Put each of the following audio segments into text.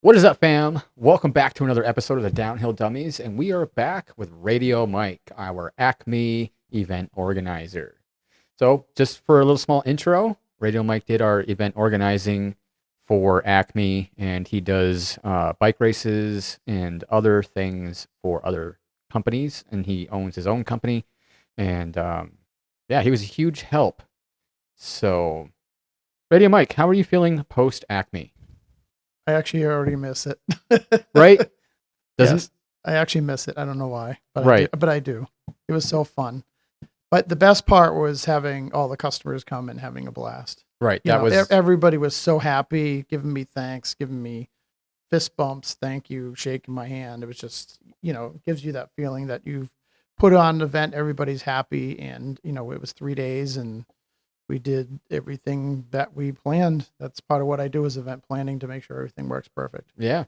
What is up, fam? Welcome back to another episode of the Downhill Dummies, and we are back with Radio Mike, our ACME event organizer. So, just for a little small intro, Radio Mike did our event organizing for ACME, and he does bike races and other things for other companies, and he owns his own company, and yeah, he was a huge help. So, Radio Mike, how are you feeling post ACME? I actually already miss it. Right? Yes, I actually miss it. I don't know why, but Right. I do. It was so fun. But the best part was having all the customers come and having a blast. Right. You know, everybody was so happy, giving me thanks, giving me fist bumps, thank you, shaking my hand. It was just, gives you that feeling that you've put on an event, everybody's happy, and it was 3 days and we did everything that we planned. That's part of what I do is event planning to make sure everything works perfect. Yeah.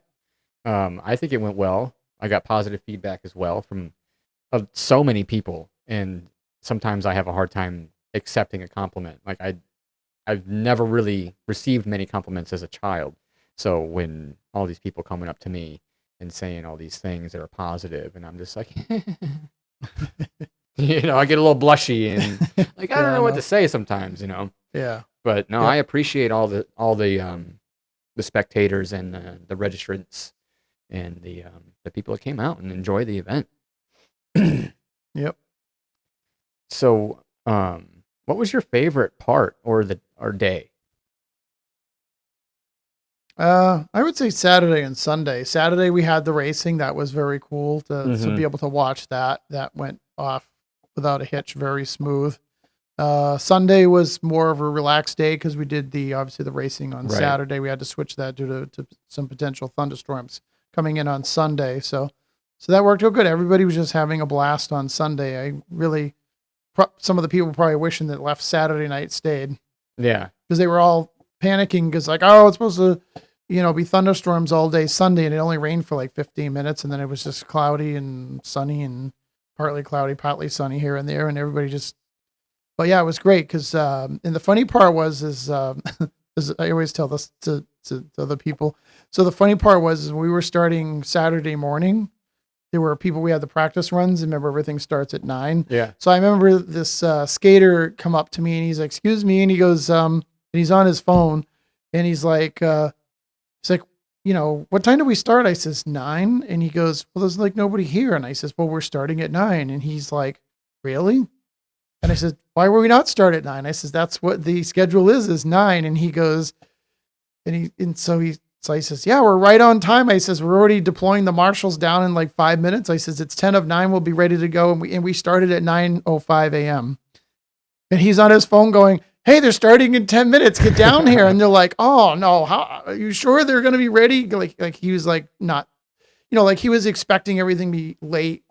I think it went well. I got positive feedback as well from so many people, and sometimes I have a hard time accepting a compliment. Like I've never really received many compliments as a child. So when all these people coming up to me and saying all these things that are positive, and I'm just like, I get a little blushy and like I don't know what to say sometimes, Yeah. But no, Yeah. I appreciate all the spectators and the registrants and the people that came out and enjoyed the event. Yep. So, what was your favorite part or day? I would say Saturday and Sunday. Saturday we had the racing. That was very cool to be able to watch that. That went off without a hitch, very smooth. Sunday was more of a relaxed day because we did obviously the racing on Saturday. We had to switch that due to some potential thunderstorms coming in on Sunday. So that worked out good. Everybody was just having a blast on Sunday. I really, some of the people probably wishing that left Saturday night stayed. Yeah. Because they were all panicking because like, oh, it's supposed to, be thunderstorms all day Sunday, and it only rained for like 15 minutes, and then it was just cloudy and sunny and partly cloudy, partly sunny here and there, and everybody just. But yeah, it was great because, and the funny part is I always tell this to other people. So the funny part was we were starting Saturday morning. There were people, we had the practice runs. And remember, everything starts at 9. Yeah. So I remember this skater come up to me and he's like, "Excuse me," and he goes, and he's on his phone, and he's like, "What time do we start?" I says 9, and he goes, "Well, there's like nobody here," and I says, "Well, we're starting at 9," and he's like, "Really?" And I said, "Why were we not start at 9?" I says, "That's what the schedule is 9." And he goes, so he says, "Yeah, we're right on time." I says, "We're already deploying the marshals down in like 5 minutes." I says, "It's 10 of 9. We'll be ready to go." And we started at 9:05 a.m. And he's on his phone going, "Hey, they're starting in 10 minutes. Get down here." And they're like, "Oh no, how are you sure they're going to be ready?" Like he was like, not, like he was expecting everything to be late,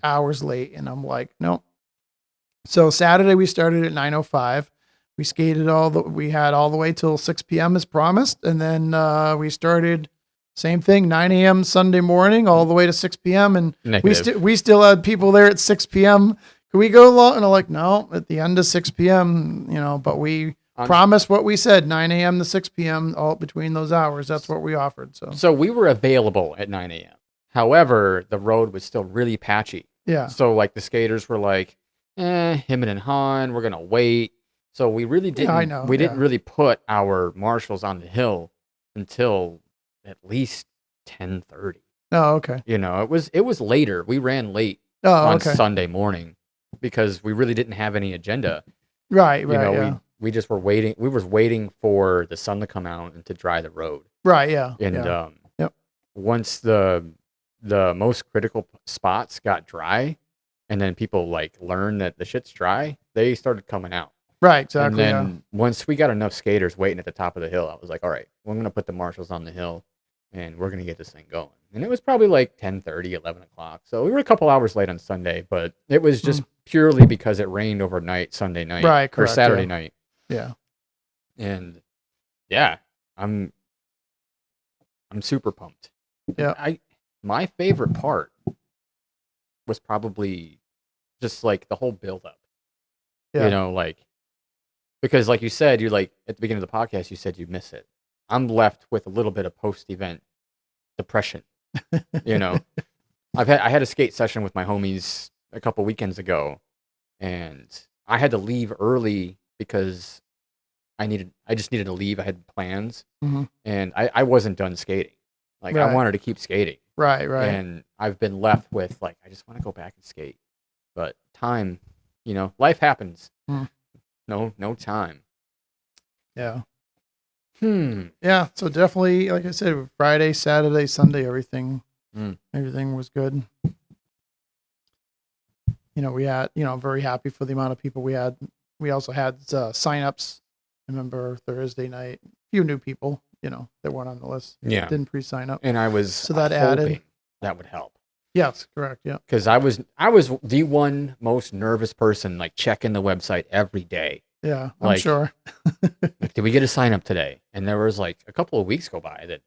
hours late. And I'm like, no. So Saturday we started at 9:05. We skated we had all the way till 6 p.m. as promised. And then we started same thing, 9 a.m. Sunday morning, all the way to 6 p.m. And we still had people there at 6 p.m. Can we go long? And I'm like, no, at the end of 6 p.m., but we promised what we said, 9 a.m. to 6 p.m., all between those hours. That's what we offered. So we were available at 9 a.m. However, the road was still really patchy. Yeah. So like the skaters were like, him and Han, we're going to wait. So we really didn't, I know, didn't really put our marshals on the hill until at least 10:30. Oh, okay. It was later. We ran late on Sunday morning because we really didn't have any agenda. Right. We just were waiting. We were waiting for the sun to come out and to dry the road. Right. Yeah. And once the most critical spots got dry, and then people like learned that the shit's dry, they started coming out. Right. Exactly. And then once we got enough skaters waiting at the top of the hill, I was like, all right, we're going to put the marshals on the hill and we're going to get this thing going. And it was probably like 10:30, 11 o'clock. So we were a couple hours late on Sunday, but it was just purely because it rained overnight Sunday night. Right. Correct, or Saturday night. Yeah. And yeah, I'm super pumped. Yeah. My favorite part was probably just like the whole build up. Yeah. Because like you said, you like at the beginning of the podcast, you said you miss it. I'm left with a little bit of post event depression. You know, I had a skate session with my homies a couple weekends ago, and I had to leave early because I just needed to leave. I had plans, hmm and I wasn't done skating. Like I Right. wanted to keep skating, Right. and I've been left with like I just want to go back and skate, but time, life happens. Mm. No time. Yeah. Hmm. Yeah. So definitely, like I said, Friday, Saturday, Sunday, everything Mm. was good. We had, very happy for the amount of people we had. We also had signups. I remember Thursday night, a few new people, that weren't on the list. Yeah. Didn't pre-sign up. And I was So that hoping added. that would help. Yes, correct. Yeah. Because I was the one most nervous person, like checking the website every day. Yeah, I'm Like, sure. Like, did we get a sign up today? And there was like a couple of weeks go by that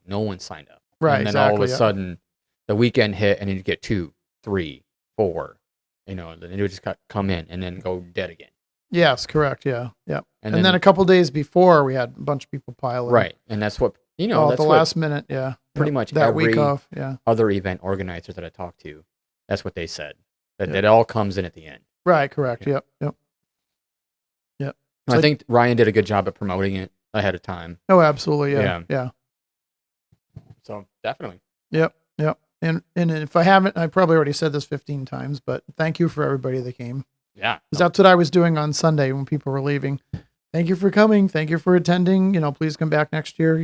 no one signed up. Right. And then exactly. all of a yeah. sudden, the weekend hit, and you'd get 2, 3, 4. Then it would just come in and then go dead again. Yes, correct. Yeah, yeah. And then a couple days before, we had a bunch of people pile in. Right, and that's what At that's the what last minute. Yeah, pretty much that every week off. Yeah. other event organizer that I talked to, that's what they said. That Yep. it all comes in at the end. Right. Correct. Yeah. Yep. I think Ryan did a good job at promoting it ahead of time. Oh, absolutely. Yeah. Yeah. So definitely. Yep. And if I haven't, I probably already said this 15 times, but thank you for everybody that came. Yeah. Because that's what I was doing on Sunday when people were leaving. Thank you for coming. Thank you for attending. Please come back next year.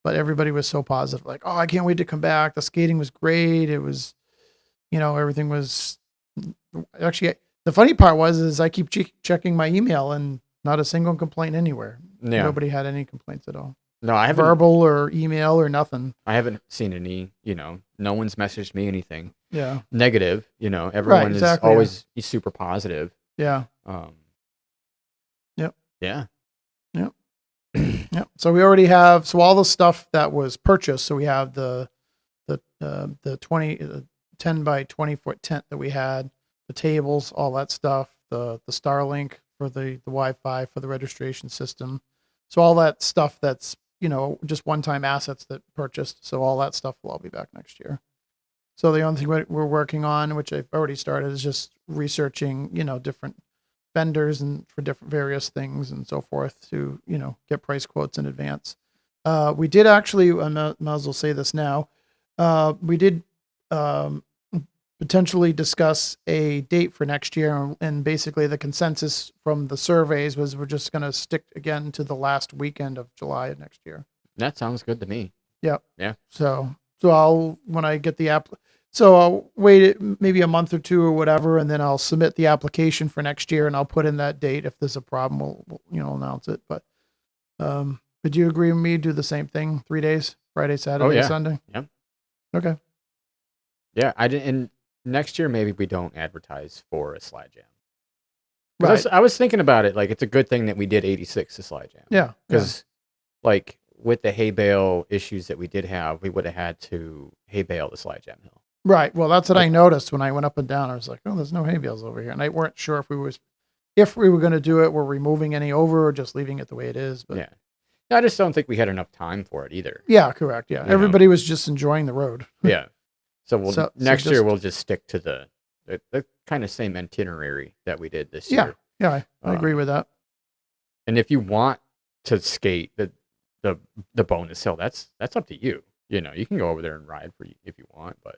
But everybody was so positive. Like, oh, I can't wait to come back. The skating was great. It was, everything was actually. The funny part is I keep checking my email and not a single complaint anywhere. Yeah. Nobody had any complaints at all. No, I haven't. Verbal or email or nothing. I haven't seen any. No one's messaged me anything. Yeah. Negative. Everyone is always super positive. Yeah. Yep. Yeah. Yep. Yep. So we already have all the stuff that was purchased. So we have the 10 by 20 foot tent that we had, the tables, all that stuff, the Starlink for the Wi-Fi for the registration system. So all that stuff that's just one-time assets that purchased. So all that stuff will all be back next year. So the only thing we're working on, which I've already started, is just researching, different vendors and for different various things and so forth to, get price quotes in advance. We did actually, I might as well say this now. We did potentially discuss a date for next year. And basically the consensus from the surveys was we're just going to stick again to the last weekend of July of next year. That sounds good to me. Yep. Yeah. So when I get the app, so I'll wait maybe a month or two or whatever, and then I'll submit the application for next year and I'll put in that date. If there's a problem, we'll announce it. But would you agree with me? Do the same thing, 3 days, Friday, Saturday, Sunday? Yep. Okay. Yeah. I didn't. And next year, maybe we don't advertise for a slide jam. Right. I was thinking about it. Like, it's a good thing that we did 86 to slide jam. Yeah. Because, like, with the hay bale issues that we did have, we would have had to hay bale the slide jam hill. Right. Well, that's what I noticed when I went up and down. I was like, oh, there's no hay bales over here. And I weren't sure if we were going to do it, we're removing any over or just leaving it the way it is. But yeah. I just don't think we had enough time for it either. Yeah, correct. Yeah. Everybody was just enjoying the road. Yeah. So next year we'll just stick to the kind of same itinerary that we did this year. Yeah, I agree with that. And if you want to skate the bonus hill, that's up to you. You can go over there and ride if you want, but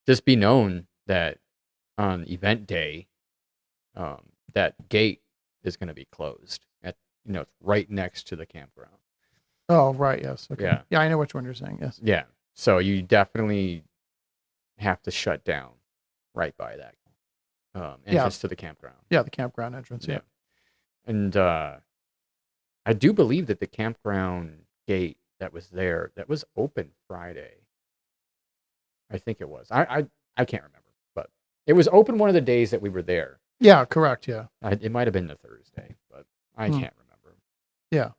just be known that on event day, that gate is going to be closed at it's right next to the campground. Oh, right. Yes. Okay. Yeah. Yeah, I know which one you're saying. Yes. Yeah. So you definitely have to shut down right by that entrance to the campground. Yeah, the campground entrance. Yeah. And I do believe that the campground gate that was open Friday. I think it was. I can't remember, but it was open one of the days that we were there. Yeah, correct. Yeah. It might have been the Thursday, but I can't remember. Yeah.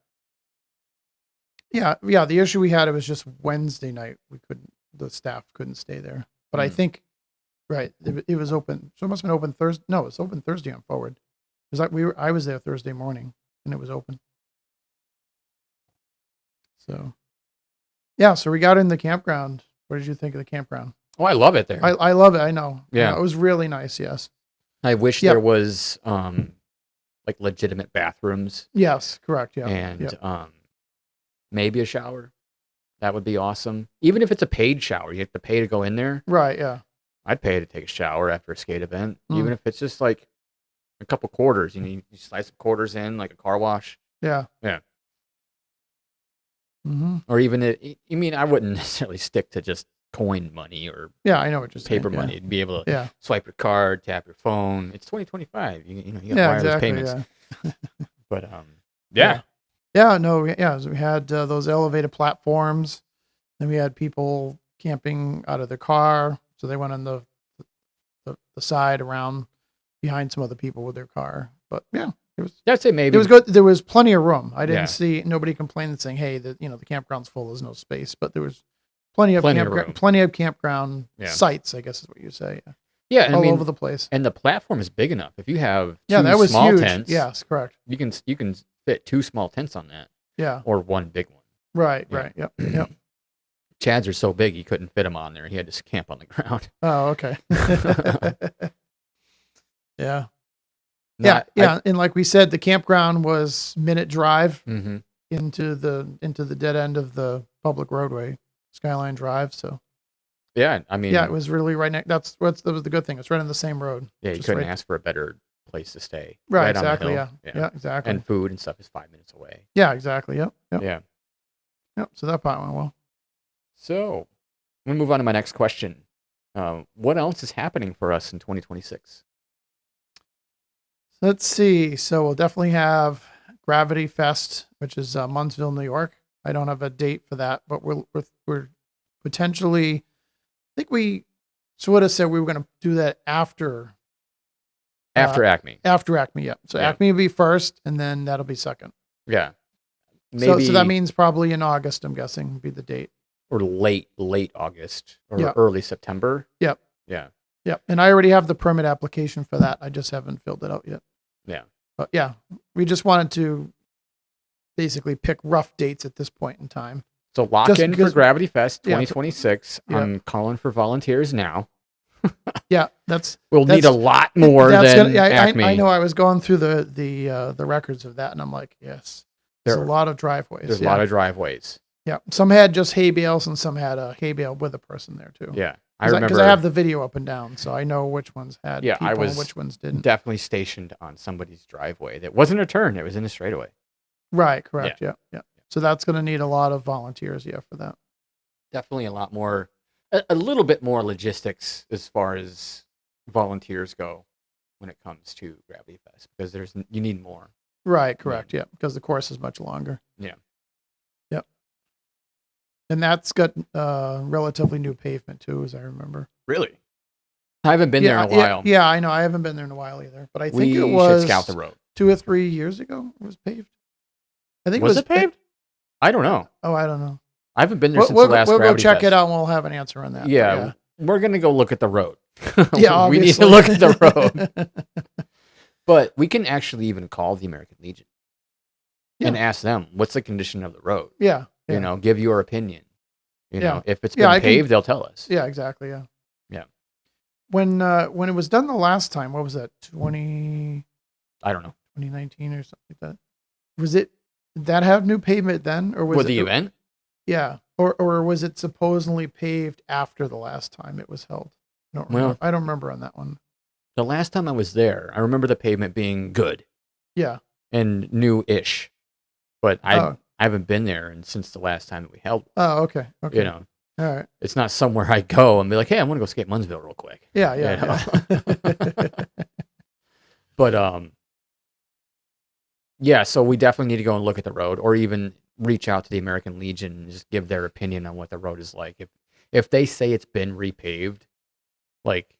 Yeah. The issue we had, it was just Wednesday night. The staff couldn't stay there. But I think, right, it was open. So it must have been open Thursday. No, it was open Thursday on forward. It was like I was there Thursday morning and it was open. So Yeah, so we got in the campground. What did you think of the campground? Oh, I love it there. I love it. I know. Yeah. It was really nice. Yes. I wish Yep. there was like legitimate bathrooms Yes. Correct. Yeah. and Yep. maybe a shower. That would be awesome. Even if it's a paid shower, you have to pay to go in there. Right. Yeah. I'd pay to take a shower after a skate event, Mm. even if it's just like a couple quarters. You slide some quarters in, like a car wash. Yeah. Yeah. Mm-hmm. Or even I wouldn't necessarily stick to just coin money or Yeah, I know what you're saying. paper money. Be able to Yeah. swipe your card, tap your phone. It's 2025. You got Yeah. wireless Exactly. payments. Yeah. But yeah. Yeah. No. Yeah. So we had those elevated platforms. Then we had people camping out of their car, so they went on the side around behind some other people with their car. But yeah, it was. I'd say maybe It was good. There was plenty of room. I didn't Yeah. see nobody complaining saying, "Hey, the campground's full. There's no space." But there was plenty of Plenty of room. campground Yeah. sites. I guess is what you say. Yeah. Yeah, and All over the place. and the platform is big enough. If you have Yeah, two that was small huge. tents, Yes, correct. you can fit two small tents on that, Yeah. or one big one. Right. Yeah. Right. Yep. Yep. Chad's are so big he couldn't fit them on there. He had to camp on the ground. Oh, okay. Yeah. No, Yeah. And like we said, the campground was minute drive Mm-hmm. into the dead end of the public roadway, Skyline Drive. So Yeah, I mean, yeah, it was really right next. That was the good thing. It's right on the same road. yeah, you just couldn't right- ask for a better place to stay. Right. on the Exactly. hill. Yeah. Yeah. Exactly. And food and stuff is 5 minutes away. Yeah. Exactly. Yep. Yep. Yeah. Yep. So that part went well. So I'm gonna move on to my next question. What else is happening for us in 2026? Let's see. So we'll definitely have Gravity Fest, which is Munnsville, New York. I don't have a date for that, but we're potentially. I think we sort of said we were going to do that after Acme. After Acme, yeah. So Yeah. Acme will be first, and then that'll be second. Yeah. So that means probably in August. I'm guessing would be the date. or late August or Yeah. early September. Yep. Yeah. Yep. And I already have the permit application for that. I just haven't filled it out yet. Yeah. But yeah, we just wanted to basically pick rough dates at this point in time. So lock Just in for because- Gravity Fest Yeah. 2026. Yeah. I'm calling for volunteers now. Yeah, that's We'll need a That's- lot more than yeah, Acme. I know. I was going through the records of that, and I'm like, yes, there's a lot of driveways. There's yeah. a lot of driveways. Yeah, some had just hay bales, and some had a hay bale with a person there too. Yeah. I 'Cause remember because I have the video up and down, so I know which ones had Yeah, I people was and which ones didn't. definitely stationed on somebody's driveway that wasn't a turn, it was in a straightaway. Right, correct. Yeah, yeah. So that's going to need a lot of volunteers, yeah, for that. Definitely a lot more, a little bit more logistics as far as volunteers go when it comes to Gravity Fest because you need more. Right, correct. Yeah, because the course is much longer. Yeah. Yep. And that's got relatively new pavement too, as I remember. Really? I haven't been there in a while. Yeah, I know. I haven't been there in a while either. But I think We it was should scout the road. 2 or 3 years ago. It was paved. I think Was it paved? I don't know. Oh, I don't know. I haven't been there since We'll the last go Gravity check Fest. it out, and we'll have an answer on that. Yeah, we're gonna go look at the road. Yeah, we need to obviously. look at the road. But we can actually even call the American Legion and ask them what's the condition of the road. Yeah. You know, give your opinion. You Yeah. know, if it's Yeah, been I can- paved, they'll tell us. Yeah, exactly. Yeah. Yeah. When it was done the last time, what was that? 2019 I don't know. or something like that. Did that have new pavement then, or was With it the event? Yeah, or was it supposedly paved after the last time it was held? I don't remember on that one. The last time I was there, I remember the pavement being good Yeah. and new-ish. But I haven't been there since the last time that we held. Oh, okay. Okay. You know, All right. it's not somewhere I go and be like, hey, I'm going to go skate Munnsville real quick. Yeah. You Yeah. But yeah, so we definitely need to go and look at the road, or even reach out to the American Legion and just give their opinion on what the road is like. If they say it's been repaved, like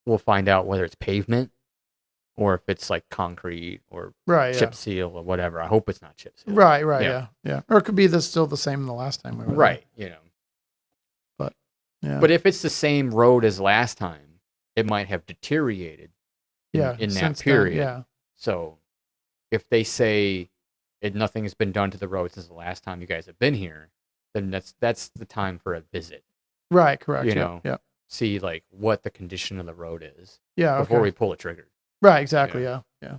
we'll find out whether it's pavement or if it's like concrete or Right. chip seal or whatever. I hope it's not chip seal. Right. Right. Yeah. Yeah. Or it could be still the same the last time we were there. Right. You know. Yeah. But if it's the same road as last time, it might have deteriorated in that since then, period. yeah. So if they say nothing has been done to the road since the last time you guys have been here, then that's the time for a visit. Right. Correct. You Yeah. know, Yeah. see like what the condition of the road is Yeah. before Okay. we pull a trigger. Right. Exactly. Yeah. Yeah.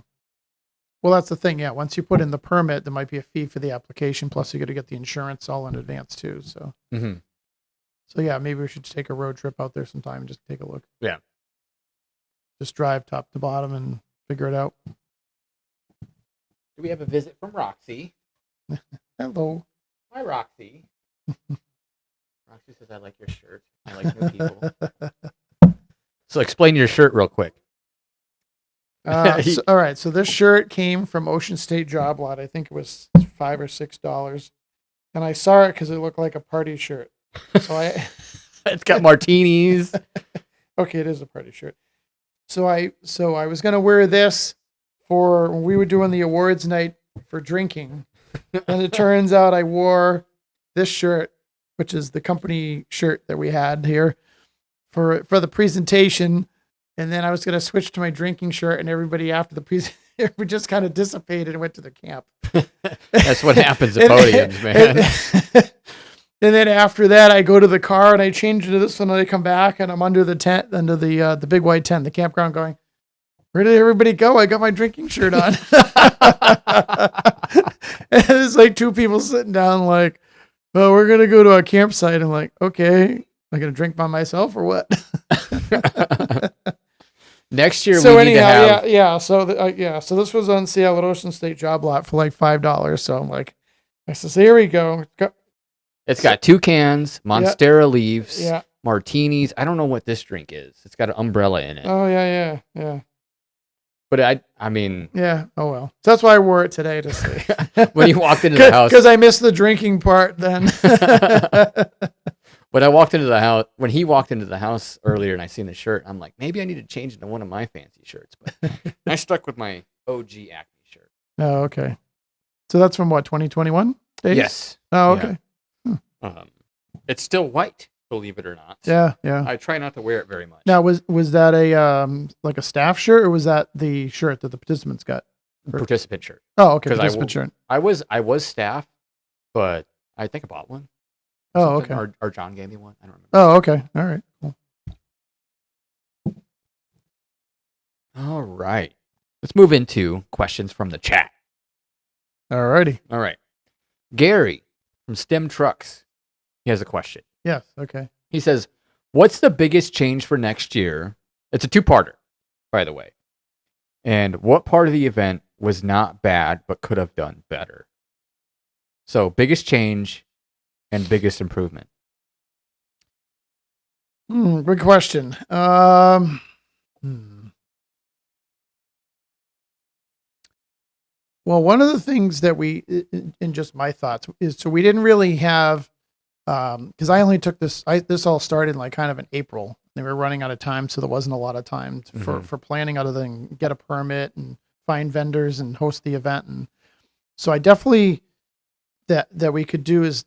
Well, that's the thing. Yeah. Once you put in the permit, there might be a fee for the application. Plus, you got to get the insurance all in advance too. So. Mm-hmm. So yeah, maybe we should take a road trip out there sometime and just take a look. Yeah. Just drive top to bottom and figure it out. Do we have a visit from Roxy? Hello. Hi, Roxy. Roxy says, I like your shirt. I like new people. So explain your shirt real quick. All right. So this shirt came from Ocean State Job Lot. I think it was $5 or $6. And I saw it because it looked like a party shirt. So It's got martinis. Okay, it is a party shirt. So I was gonna wear this for when we were doing the awards night for drinking. And it turns out I wore this shirt, which is the company shirt that we had here for the presentation. And then I was going to switch to my drinking shirt, and everybody after the presentation, we just kind of dissipated and went to the camp. That's what happens at podiums, man. And then after that, I go to the car and I change into this one, and I come back and I'm under the tent, under the big white tent, the campground, going, where did everybody go? I got my drinking shirt on. And there's like two people sitting down like, well, we're going to go to a campsite. I'm like, okay, am I going to drink by myself or what? Next year, So we need to anyhow, have... yeah. So this was on sale at Ocean State Job Lot for like $5. So I'm like, I says, here we go. It's got 2 cans, Monstera leaves, Yeah. martinis. I don't know what this drink is. It's got an umbrella in it. Oh yeah. But I mean, Yeah. Oh well. So that's why I wore it today to see. when you walked into the house, Because I missed the drinking part then. when I walked into the house, when he walked into the house earlier and I seen the shirt, I'm like, maybe I need to change into one of my fancy shirts. But I stuck with my OG Acme shirt. Oh, okay. So that's from what, 2021 days? Yes. Oh, okay. It's still white, believe it or not. Yeah. I try not to wear it very much. Now, was that a like a staff shirt, or was that the shirt that the participants got? Participant shirt. Oh, okay. 'Cause Participant shirt. I was staff, but I think I bought one. Oh, Something, okay. Or John gave me one. I don't remember. Oh, okay. All right. Cool. All right. Let's move into questions from the chat. All righty. All right. Gary from STEM Trucks. He has a question. Yes. Okay. He says, what's the biggest change for next year? It's a 2-parter, by the way. And what part of the event was not bad but could have done better? So, biggest change and biggest improvement. Good question. Well, one of the things that in just my thoughts, is so we didn't really have, because I only took this. This all started like kind of in April. They were running out of time, so there wasn't a lot of time for planning other than get a permit and find vendors and host the event. And so I definitely that we could do is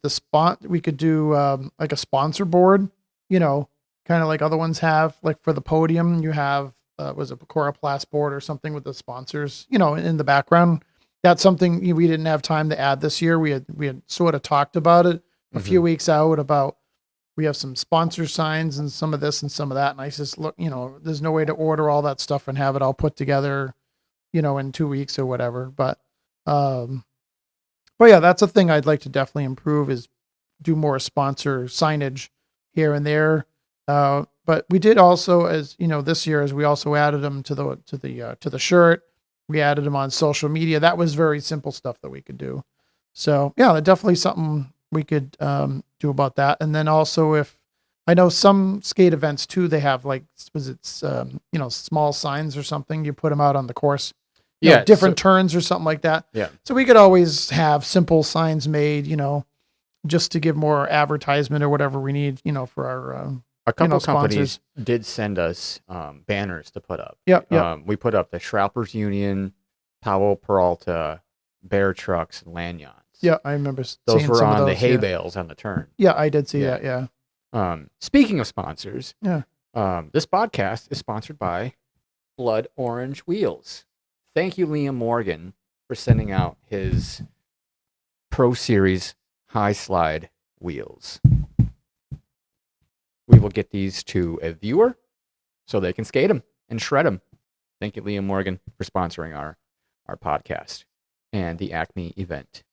we could do like a sponsor board, kind of like other ones have, like for the podium, you have was a Coroplast board or something with the sponsors, in the background. That's something we didn't have time to add this year. We had sort of talked about it a few weeks out about, we have some sponsor signs and some of this and some of that. And I just look, there's no way to order all that stuff and have it all put together, in 2 weeks or whatever. But yeah, that's a thing I'd like to definitely improve, is do more sponsor signage here and there. But we did also, as this year, as we also added them to the shirt. We added them on social media. That was very simple stuff that we could do. So yeah, definitely something we could do about that. And then also, if I know some skate events too, they have like, small signs or something. You put them out on the course. Different turns or something like that. Yeah. So we could always have simple signs made, just to give more advertisement or whatever we need, for our a couple sponsors. Companies did send us banners to put up. Yeah. We put up the Schralpers Union, Powell, Peralta, Bear Trucks, and Lanyards. Yeah, I remember those seeing were some on of the those, hay bales on the turn. Yeah, I did see that. Yeah. Speaking of sponsors, Yeah. This podcast is sponsored by Blood Orange Wheels. Thank you, Liam Morgan, for sending out his Pro Series high slide wheels. We will get these to a viewer so they can skate them and shred them. Thank you, Liam Morgan, for sponsoring our podcast and the ACME event.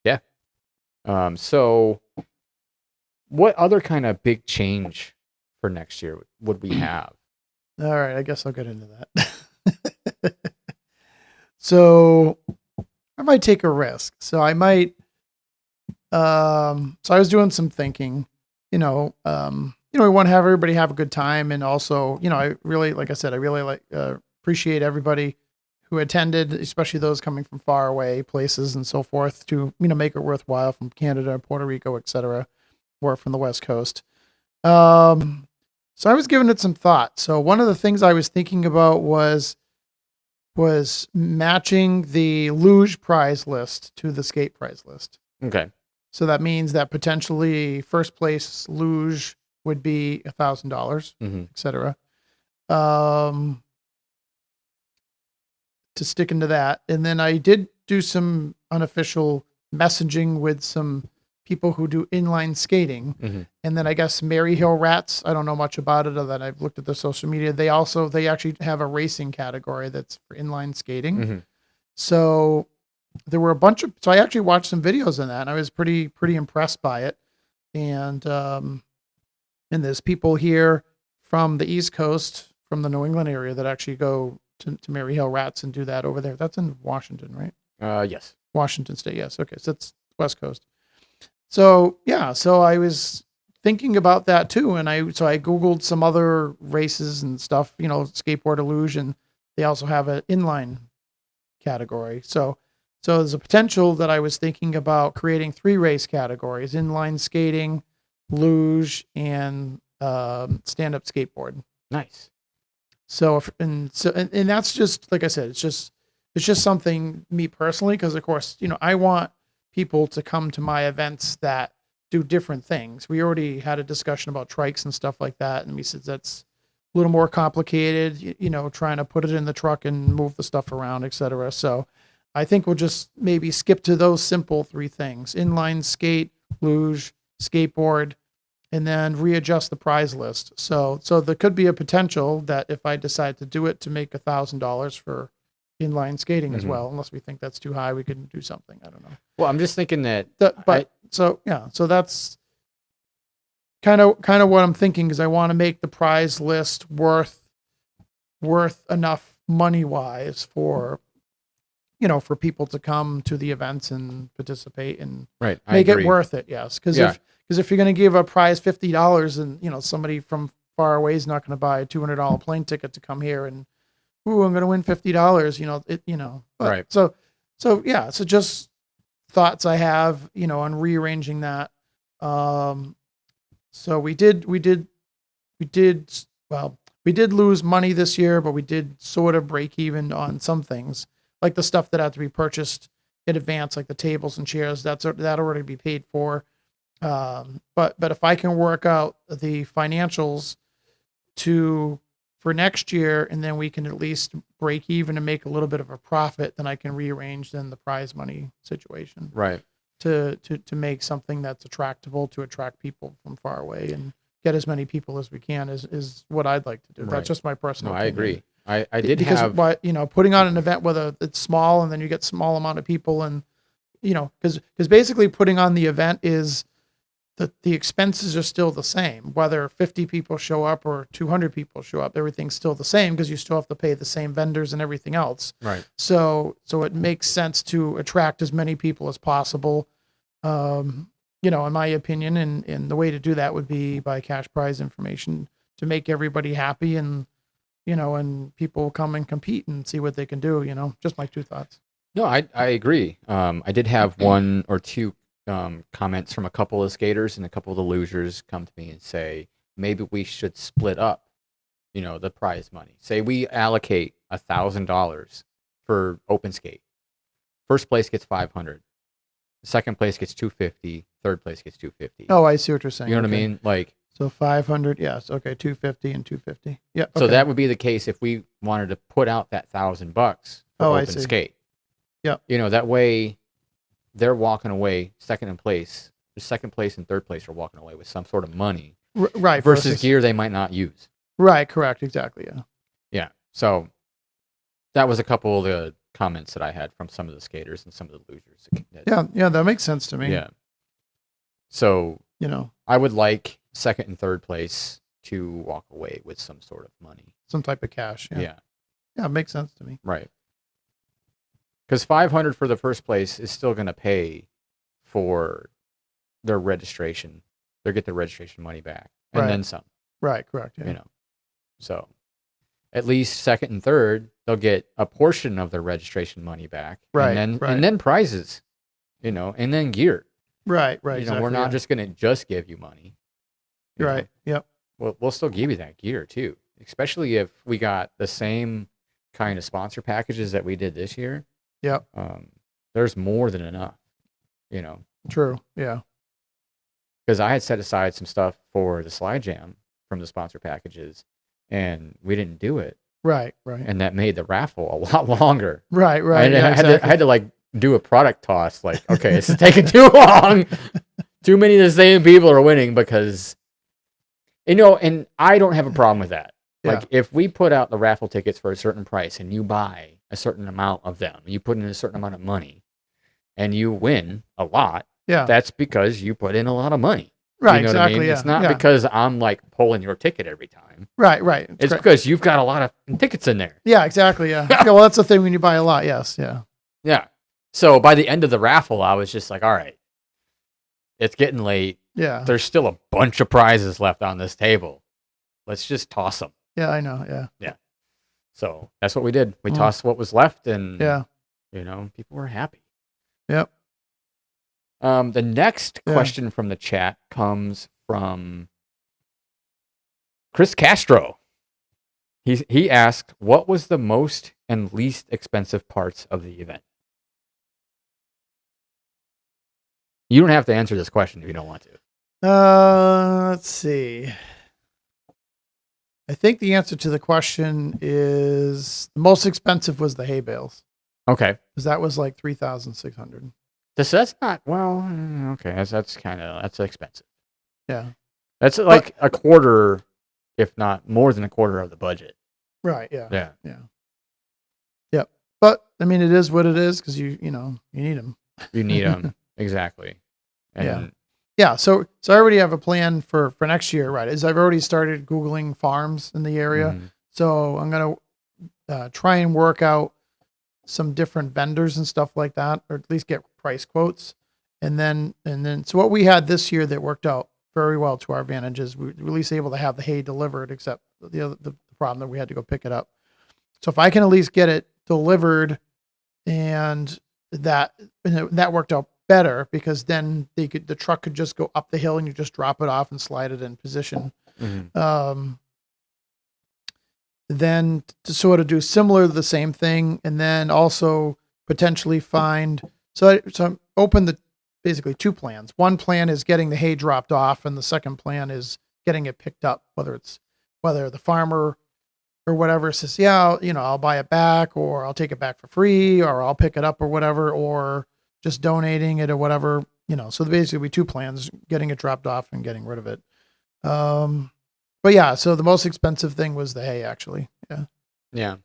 Yeah. So what other kind of big change for next year would we have? All right, I guess I'll get into that. So I might take a risk. So I might, so I was doing some thinking, we want to have everybody have a good time. And also, I really, like I said, I really appreciate everybody who attended, especially those coming from far away places and so forth to, make it worthwhile from Canada, Puerto Rico, etc., or from the West Coast. So I was giving it some thought. So one of the things I was thinking about was matching the luge prize list to the skate prize list. Okay. So that means that potentially first place luge would be $1,000, etc. To stick into that. And then I did do some unofficial messaging with some people who do inline skating. And then I guess Mary Hill Rats, I don't know much about it other than I've looked at their social media. They actually have a racing category that's for inline skating. So there were so I actually watched some videos on that and I was pretty impressed by it. And there's people here from the East Coast, from the New England area that actually go to Mary Hill Rats and do that over there. That's in Washington, right? Yes. Washington State. Yes. Okay. So that's West Coast. So yeah, so I was thinking about that too. And I Googled some other races and stuff, skateboard illusion. They also have an inline category. So there's a potential that I was thinking about creating 3 race categories: inline skating, luge, and stand-up skateboard. Nice. So that's just, like I said, it's just something, me personally, because of course, I want people to come to my events that do different things. We already had a discussion about trikes and stuff like that, and we said that's a little more complicated, trying to put it in the truck and move the stuff around, etc. So I think we'll just maybe skip to those simple 3 things: inline skate, luge, skateboard, and then readjust the prize list. So there could be a potential that if I decide to do it, to make $1,000 for inline skating as well. Unless we think that's too high, we can do something. I don't know. Well, I'm just thinking so that's kind of what I'm thinking, is I want to make the prize list worth enough money wise for people to come to the events and participate and make it worth it. Yes. Because if you're going to give a prize $50 and somebody from far away is not going to buy a $200 plane ticket to come here and, ooh, I'm going to win $50, Right. So just thoughts I have, on rearranging that. So we did lose money this year, but we did sort of break even on some things, like the stuff that had to be purchased in advance, like the tables and chairs. That already be paid for. But if I can work out the financials for next year, and then we can at least break even and make a little bit of a profit, then I can rearrange then the prize money situation. Right. To make something that's attractable to attract people from far away and get as many people as we can is what I'd like to do. Right. That's just my personal opinion. I agree. I did because have... putting on an event, whether it's small and then you get small amount of people, and because basically putting on the event is the expenses are still the same, whether 50 people show up or 200 people show up. Everything's still the same because you still have to pay the same vendors and everything else. Right. So it makes sense to attract as many people as possible. In my opinion, and the way to do that would be by cash prize information to make everybody happy, and and people come and compete and see what they can do. Just my 2 thoughts. No, I agree. I did have 1 or 2 comments from a couple of skaters and a couple of the losers come to me and say, maybe we should split up, the prize money. Say we allocate $1,000 for open skate. First place gets $500. Second place gets $250. Third place gets $250. Oh, I see what you're saying. You know what I mean? Like, so 500, yes, okay, 250 and 250. Yeah. Okay. So that would be the case if we wanted to put out that $1,000 for open skate. Yeah. That way they're walking away second in place. the second place and third place are walking away with some sort of money Right. versus gear they might not use. Right. Correct. Exactly. Yeah. Yeah. So that was a couple of the comments that I had from some of the skaters and some of the losers. Yeah. That makes sense to me. Yeah. So, You know, I would like second and third place to walk away with some sort of money. some type of cash. Yeah. Yeah. Yeah. It makes sense to me. Right. Because $500 for the first place is still going to pay for their registration. They'll get their registration money back and Right. then some. Right. Correct. Yeah. You know, so at least second and third, they'll get a portion of their registration money back, Right, And right. then prizes, you know, and then gear. Right. Right. You know, we're not just going to just give you money. you know. Right. Yep. We'll still give you that gear too, especially if we got the same kind of sponsor packages that we did this year. Yep. There's more than enough, you know. True. Yeah. Because I had set aside some stuff for the slide jam from the sponsor packages, and we didn't do it, Right. Right. and that made the raffle a lot longer. Right. Right. And Yeah, I exactly. had to like do a product toss. Like, okay, this is taking too long. Too many of the same people are winning because, you know, and I don't have a problem with that. Yeah. Like, if we put out the raffle tickets for a certain price and you buy a certain amount of them, you put in a certain amount of money, and you win a lot, Yeah. that's because you put in a lot of money. Right. You know Exactly. what I mean? Yeah. It's not yeah. because I'm like pulling your ticket every time. Right. Right. It's correct. because you've got a lot of tickets in there. Yeah. Exactly. Yeah. Yeah. Well, that's the thing when you buy a lot. Yes. Yeah. Yeah. So by the end of the raffle, I was just like, all right, it's getting late. Yeah. There's still a bunch of prizes left on this table. Let's just toss them. Yeah. I know. Yeah. So that's what we did. We Mm. tossed what was left, and Yeah. you know, people were happy. Yep. The next Yeah. question from the chat comes from Chris Castro. He asked, what was the most and least expensive parts of the event? You don't have to answer this question if you don't want to. Let's see. I think the answer to the question is the most expensive was the hay bales, Okay. because that was like 3,600. That's not, well, okay. That's expensive. Yeah. That's like a quarter, if not more than a quarter of the budget. Right. Yeah. Yeah. Yep. But I mean, it is what it is because you need them. You need them. Exactly. And Yeah. So I already have a plan for next year. Right. Is I've already started Googling farms in the area. Mhm. So I'm going to try and work out some different vendors and stuff like that, or at least get price quotes. And then, so what we had this year that worked out very well to our advantage is we were at least able to have the hay delivered, except the problem that we had to go pick it up. So if I can at least get it delivered, and that worked out better, because then the truck could just go up the hill and you just drop it off and slide it in position. Mhm. Then to sort of do similar the same thing, and then also potentially find, so I'm open to basically two plans. One plan is getting the hay dropped off, and the second plan is getting it picked up, whether the farmer or whatever says, yeah, I'll buy it back, or I'll take it back for free, or I'll pick it up or whatever, or just donating it or whatever, so basically two plans: getting it dropped off and getting rid of it. But yeah, so the most expensive thing was the hay, actually. Yeah. Yeah.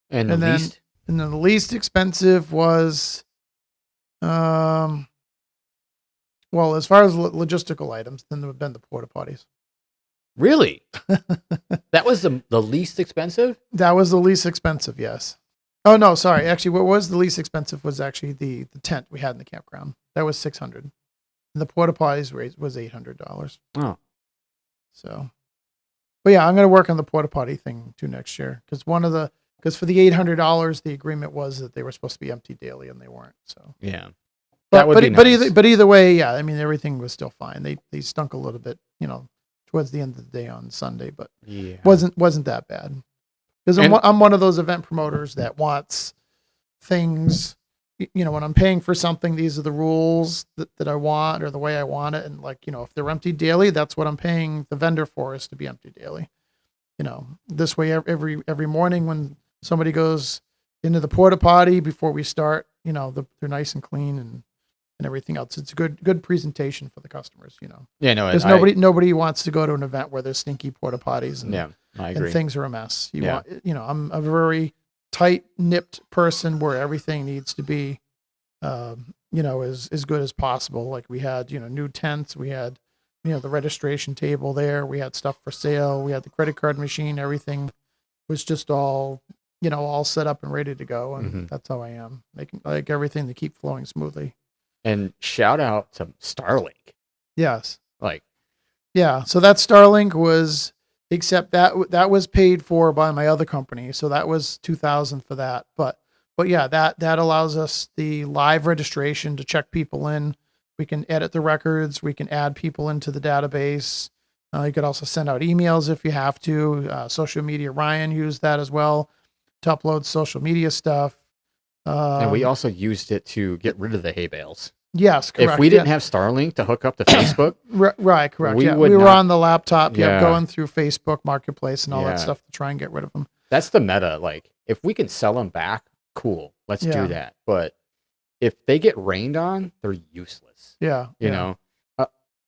And the And then- least? And then the least expensive was, well, as far as logistical items, then there would have been the porta potties. Really? That was the least expensive? That was the least expensive, yes. Oh, no, sorry. Actually, what was the least expensive was actually the tent we had in the campground. That was $600. And the porta potties was $800. Oh. So, but yeah, I'm going to work on the porta potty thing too next year, because for the $800, the agreement was that they were supposed to be empty daily, and they weren't. So Yeah. But, That would be nice. but either way, yeah, I mean, everything was still fine. They stunk a little bit, towards the end of the day on Sunday, but Yeah. wasn't that bad. Because And- I'm one of those event promoters that wants things, when I'm paying for something, these are the rules that I want, or the way I want it. And if they're empty daily, that's what I'm paying the vendor for, is to be empty daily. This way, every morning when somebody goes into the porta potty before we start, they're nice and clean, and and everything else. It's a good presentation for the customers, Yeah, no, because nobody wants to go to an event where there's stinky porta potties and, yeah, I agree. and things are a mess. Yeah. I'm a very tight nipped person where everything needs to be, as good as possible. Like we had, new tents, we had, the registration table there, we had stuff for sale, we had the credit card machine, everything was just all set up and ready to go. And that's how I am, making like everything to keep flowing smoothly. And shout out to Starlink. Yes. Yeah. So that Starlink was, except that was paid for by my other company. So that was $2,000 for that. But yeah, that allows us the live registration to check people in. We can edit the records. We can add people into the database. You could also send out emails if you have to. Social media, Ryan used that as well to upload social media stuff. And we also used it to get rid of the hay bales. Yes, correct. If we didn't have Starlink to hook up to Facebook, right, correct. We were on the laptop, going through Facebook Marketplace and all that stuff to try and get rid of them. That's the meta. Like, if we can sell them back, cool, let's do that. But if they get rained on, they're useless. Yeah, you know,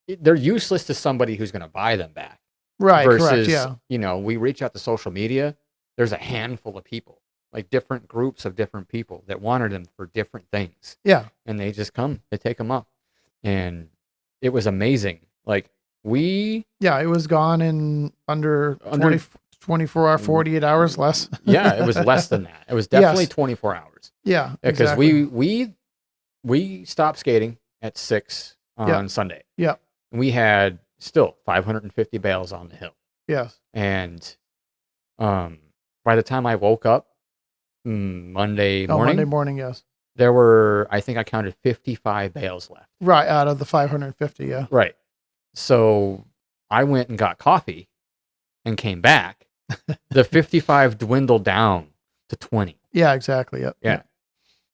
they're useless to somebody who's going to buy them back. Right, versus, correct. Yeah, we reach out to social media. There's a handful of people, like different groups of different people that wanted them for different things. Yeah. And they just come, they take them up. And it was amazing. Like it was gone in under 24 hours, 48 hours less. Yeah, it was less than that. It was definitely 24 hours. Yeah. Because we stopped skating at 6 on Sunday. Yeah. And we had still 550 bales on the hill. Yes. And by the time I woke up Monday morning, yes. There were, I think I counted 55 bales left. Right, out of the 550, yeah. Right. So I went and got coffee and came back. The 55 dwindled down to 20. Yeah, exactly. Yep. Yeah.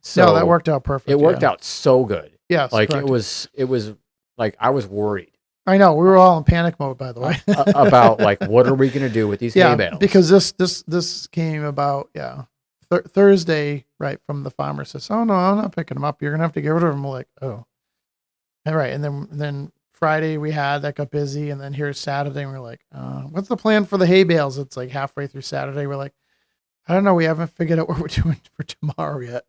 So that worked out perfect. It worked out so good. Yes. Like correct. it was like I was worried. I know, we were all in panic mode, by the way. About like, what are we going to do with these hay bales? Because this came about, Thursday, right, from the farmer says, "Oh no, I'm not picking them up. You're gonna have to get rid of them." We're like, "Oh," and right, and then Friday we had that got busy, and then here's Saturday, and we're like, "What's the plan for the hay bales?" It's like halfway through Saturday, we're like, "I don't know. We haven't figured out what we're doing for tomorrow yet."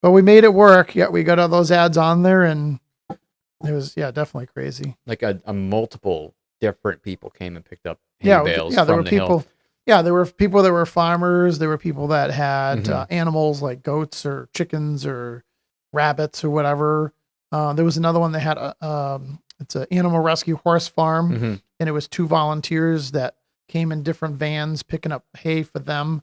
But we made it work. Yeah, we got all those ads on there, and it was definitely crazy. Like a multiple different people came and picked up hay bales there from were the people. hill. Yeah, there were people that were farmers. There were people that had animals like goats or chickens or rabbits or whatever. There was another one that had it's an animal rescue horse farm, and it was 2 volunteers that came in different vans picking up hay for them,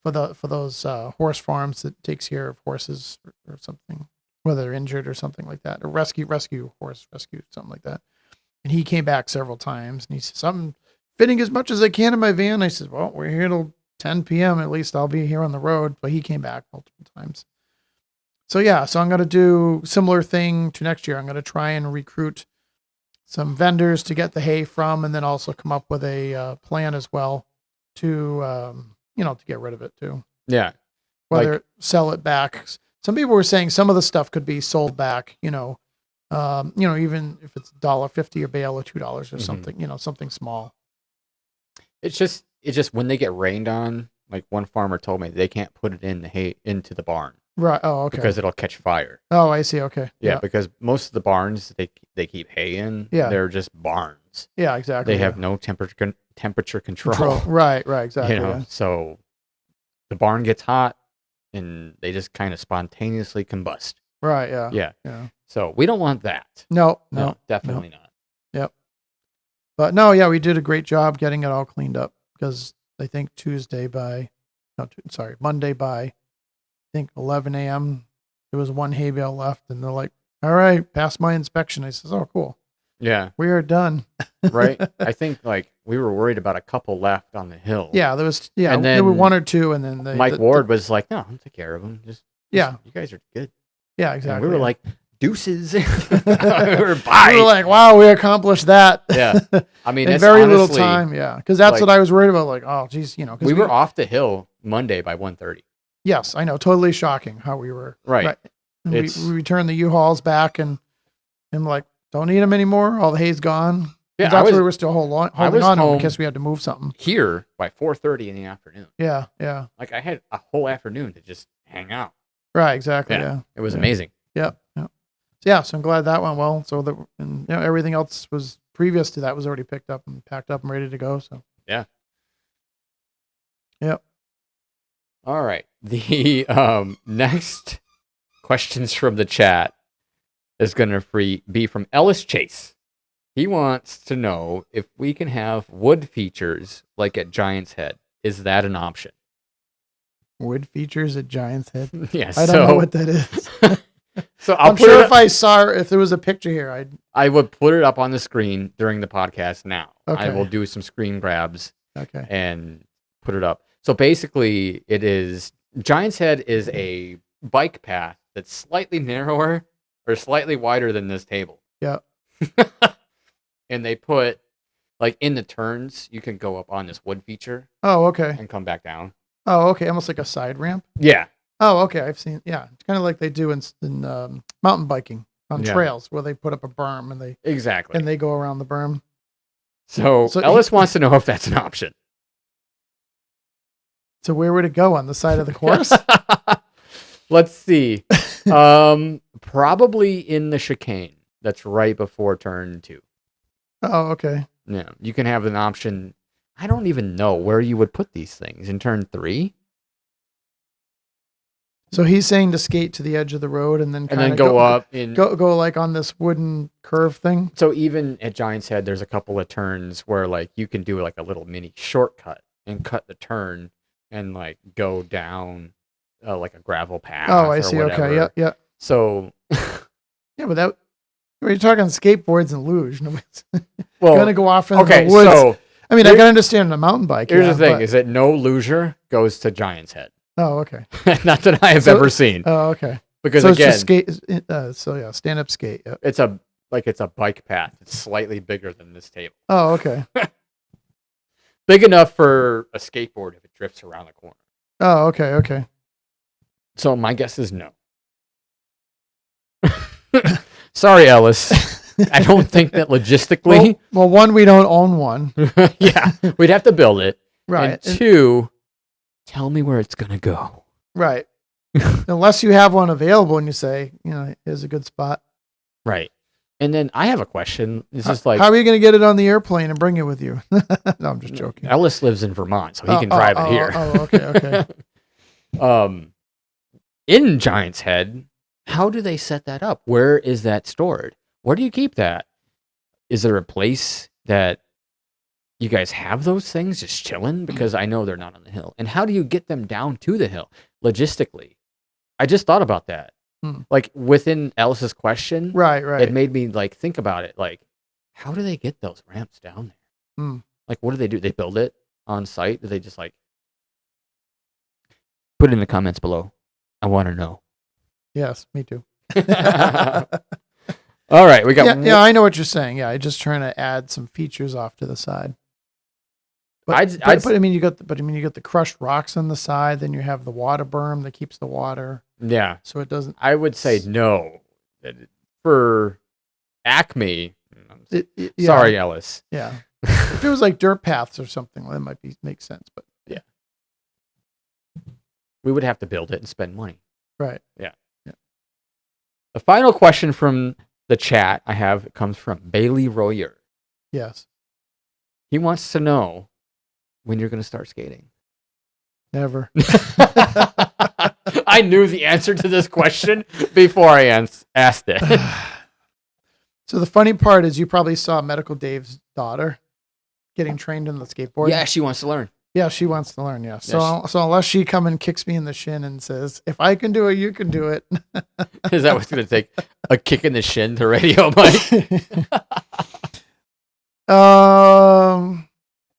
for those horse farms that takes care of horses or something, whether they're injured or something like that, or rescue horse rescue, something like that. And he came back several times, and he said, "I'm fitting as much as I can in my van." I said, "Well, we're here till 10 p.m. At least I'll be here on the road." But he came back multiple times. So I'm going to do similar thing to next year. I'm going to try and recruit some vendors to get the hay from, and then also come up with a plan as well to, to get rid of it too. Yeah. Whether sell it back. Some people were saying some of the stuff could be sold back, even if it's $1.50 a bale or $2 or something, something small. It's just when they get rained on, like one farmer told me they can't put it in the hay into the barn. Right. Oh, okay. Because it'll catch fire. Oh, I see. Okay. Yeah, because most of the barns they keep hay in, they're just barns. Yeah, exactly. They have no temperature control. Right, exactly. So the barn gets hot and they just kind of spontaneously combust. Right, yeah. So we don't want that. No, definitely not. Yep. But we did a great job getting it all cleaned up, because I think Monday by, I think 11 a.m. there was 1 hay bale left, and they're like, "All right, pass my inspection." I says, "Oh, cool. Yeah. We are done." Right? I think like we were worried about a couple left on the hill. Yeah, there was, and then there were 1 or 2, and then Mike Ward was like, "No, I'll take care of them. Just you guys are good." Yeah, exactly. And we were like, "Deuces." We were like, "Wow, we accomplished that." Yeah. I mean, in very little time. Yeah. Because that's what I was worried about. Like, oh, geez, we were off the hill Monday by 1:30. Yes, I know. Totally shocking how we were. Right. And we returned the U-Hauls back and like, don't need them anymore. All the hay's gone. Yeah, That's where we were still holding on in case we had to move something. Here by 4:30 in the afternoon. Yeah, yeah. Like I had a whole afternoon to just hang out. Right, exactly. Yeah. It was amazing. Yep. Yeah. So I'm glad that went well. So everything else was previous to that was already picked up and packed up and ready to go. So yeah. Yep. All right. The next questions from the chat is going to be from Ellis Chase. He wants to know if we can have wood features like at Giant's Head. Is that an option? Wood features at Giant's Head? Yeah. I don't know what that is. So I'm sure if there was a picture here, I would put it up on the screen during the podcast now. Okay. I will do some screen grabs okay. and put it up. So basically, it is Giant's Head is a bike path that's slightly narrower or slightly wider than this table. Yeah. And they put, like, in the turns, you can go up on this wood feature. Oh, okay. And come back down. Oh, okay. Almost like a side ramp. Yeah. Oh, okay. I've seen. Yeah, it's kind of like they do in mountain biking on trails where they put up a berm and they go around the berm. So Ellis wants to know if that's an option. So where would it go, on the side of the course? Let's see. Probably in the chicane. That's right before turn 2. Oh, okay. Yeah, you can have an option. I don't even know where you would put these things in turn 3. So he's saying to skate to the edge of the road and then go up go like on this wooden curve thing. So even at Giant's Head, there's a couple of turns where like you can do like a little mini shortcut and cut the turn and like go down like a gravel path. Oh, I see. Whatever. Okay. Yeah. So yeah, but we're talking skateboards and luge. Nobody's gonna go off in the woods. So I mean, I can understand a mountain bike. Here's the thing: is that no luger goes to Giant's Head. Oh, okay. Not that I have ever seen. Oh, okay. Because so again, it's just skate. Stand up skate. Yep. It's a bike path. It's slightly bigger than this table. Oh, okay. Big enough for a skateboard if it drifts around the corner. Oh, okay. Okay. So my guess is no. Sorry, Ellis. I don't think that logistically. Well, one, we don't own one. Yeah, we'd have to build it. Right. And 2, tell me where it's gonna go. Right. Unless you have one available and you say, here's a good spot. Right. And then I have a question. This is like, how are you going to get it on the airplane and bring it with you? No, I'm just joking. Ellis lives in Vermont, so he can drive it here. Okay. In Giant's Head, how do they set that up? Where is that stored? Where do you keep that? Is there a place that you guys have those things just chilling? Because I know they're not on the hill. And how do you get them down to the hill logistically? I just thought about that. Like within Ellis's question, right. It made me like think about it. Like, how do they get those ramps down there? Like, what do? They build it on site? Do they just like put it in the comments below? I want to know. Yes, me too. All right, we got. Yeah, I know what you're saying. Yeah, I'm just trying to add some features off to the side. But I mean, you got the crushed rocks on the side. Then you have the water berm that keeps the water. Yeah. So it doesn't. I would say no. For ACME. Sorry, Ellis. Yeah. If it was like dirt paths or something, that might make sense. But yeah, we would have to build it and spend money. Right. Yeah. The final question from the chat I have comes from Bailey Royer. Yes. He wants to know when you're going to start skating. Never. I knew the answer to this question before I asked it. So the funny part is you probably saw Medical Dave's daughter getting trained in the skateboard. Yeah, she wants to learn. Yeah, she wants to learn, yeah. So unless she come and kicks me in the shin and says, if I can do it, you can do it. Is that what's going to take? A kick in the shin to radio, Mike?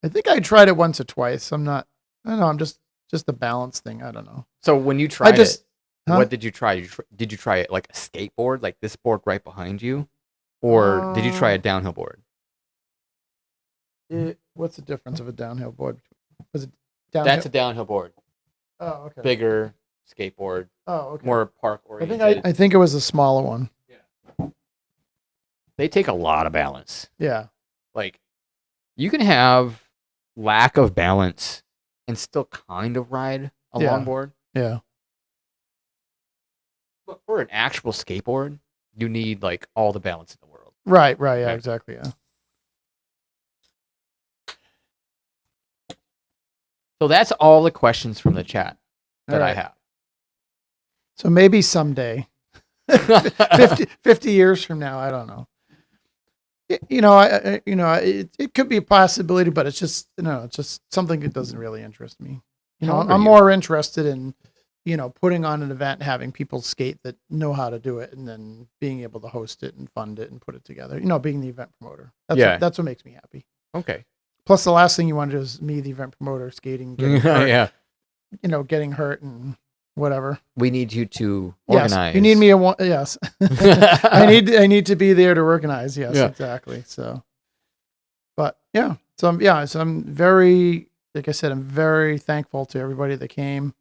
I think I tried it once or twice. I don't know. I'm just a balance thing. I don't know. So when you tried it, what did you try? Did you try it like a skateboard, like this board right behind you? Or did you try a downhill board? What's the difference of a downhill board? Was it downhill? That's a downhill board. Oh, okay. Bigger, skateboard, Oh, okay. more park I think oriented. I think it was a smaller one. They take a lot of balance. Yeah. Like, you can have lack of balance and still kind of ride a Yeah. longboard. Yeah. But for an actual skateboard, you need like all the balance in the world. Right. Right. Yeah. Okay. Exactly. Yeah. So that's all the questions from the chat that All I right. have. So maybe someday, 50 years from now, I don't know. It could be a possibility, but it's just, it's just something that doesn't really interest me. How old are I'm you? more interested in, putting on an event, having people skate that know how to do it, and then being able to host it and fund it and put it together. Being the event promoter. That's what makes me happy. Okay. Plus, the last thing you want to do is me, the event promoter, skating, getting hurt, Yeah. getting hurt and whatever. We need you to Yes, organize. you need me. Yes, I need to be there to organize. Yes, Yeah. exactly. So, but yeah, so I'm very, like I said, I'm very thankful to everybody that came.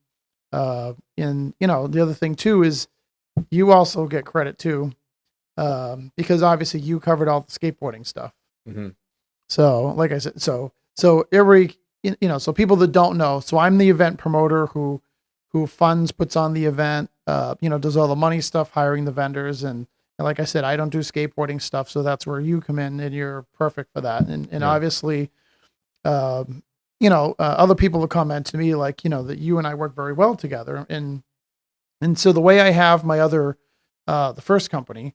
And the other thing too is you also get credit too, because obviously you covered all the skateboarding stuff. Mm-hmm. So, like I said, so every, so people that don't know, so I'm the event promoter who funds, puts on the event, does all the money stuff, hiring the vendors. And like I said, I don't do skateboarding stuff. So that's where you come in and you're perfect for that. And Yeah. obviously, other people will comment to me like, that you and I work very well together. And so the way I have my other, the first company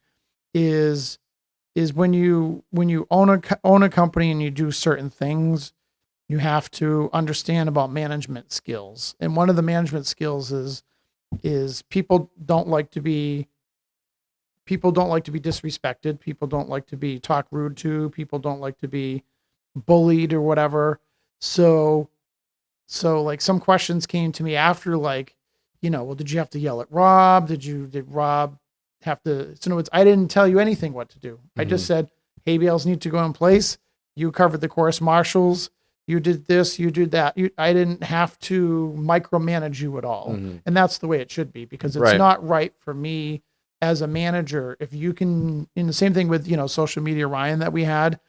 is when you own a company and you do certain things, you have to understand about management skills. And one of the management skills is people don't like to be disrespected. People don't like to be talked rude to. People don't like to be bullied or whatever. So like some questions came to me after, like, well, did you have to yell at Rob? Did Rob have to? So in other words, I didn't tell you anything what to do. I just said, hay bales need to go in place. You covered the course marshals. You did this, you did that. I didn't have to micromanage you at all. Mm-hmm. And that's the way it should be, because it's Right. not right for me as a manager. If you can, in the same thing with, social media, Ryan, that we had,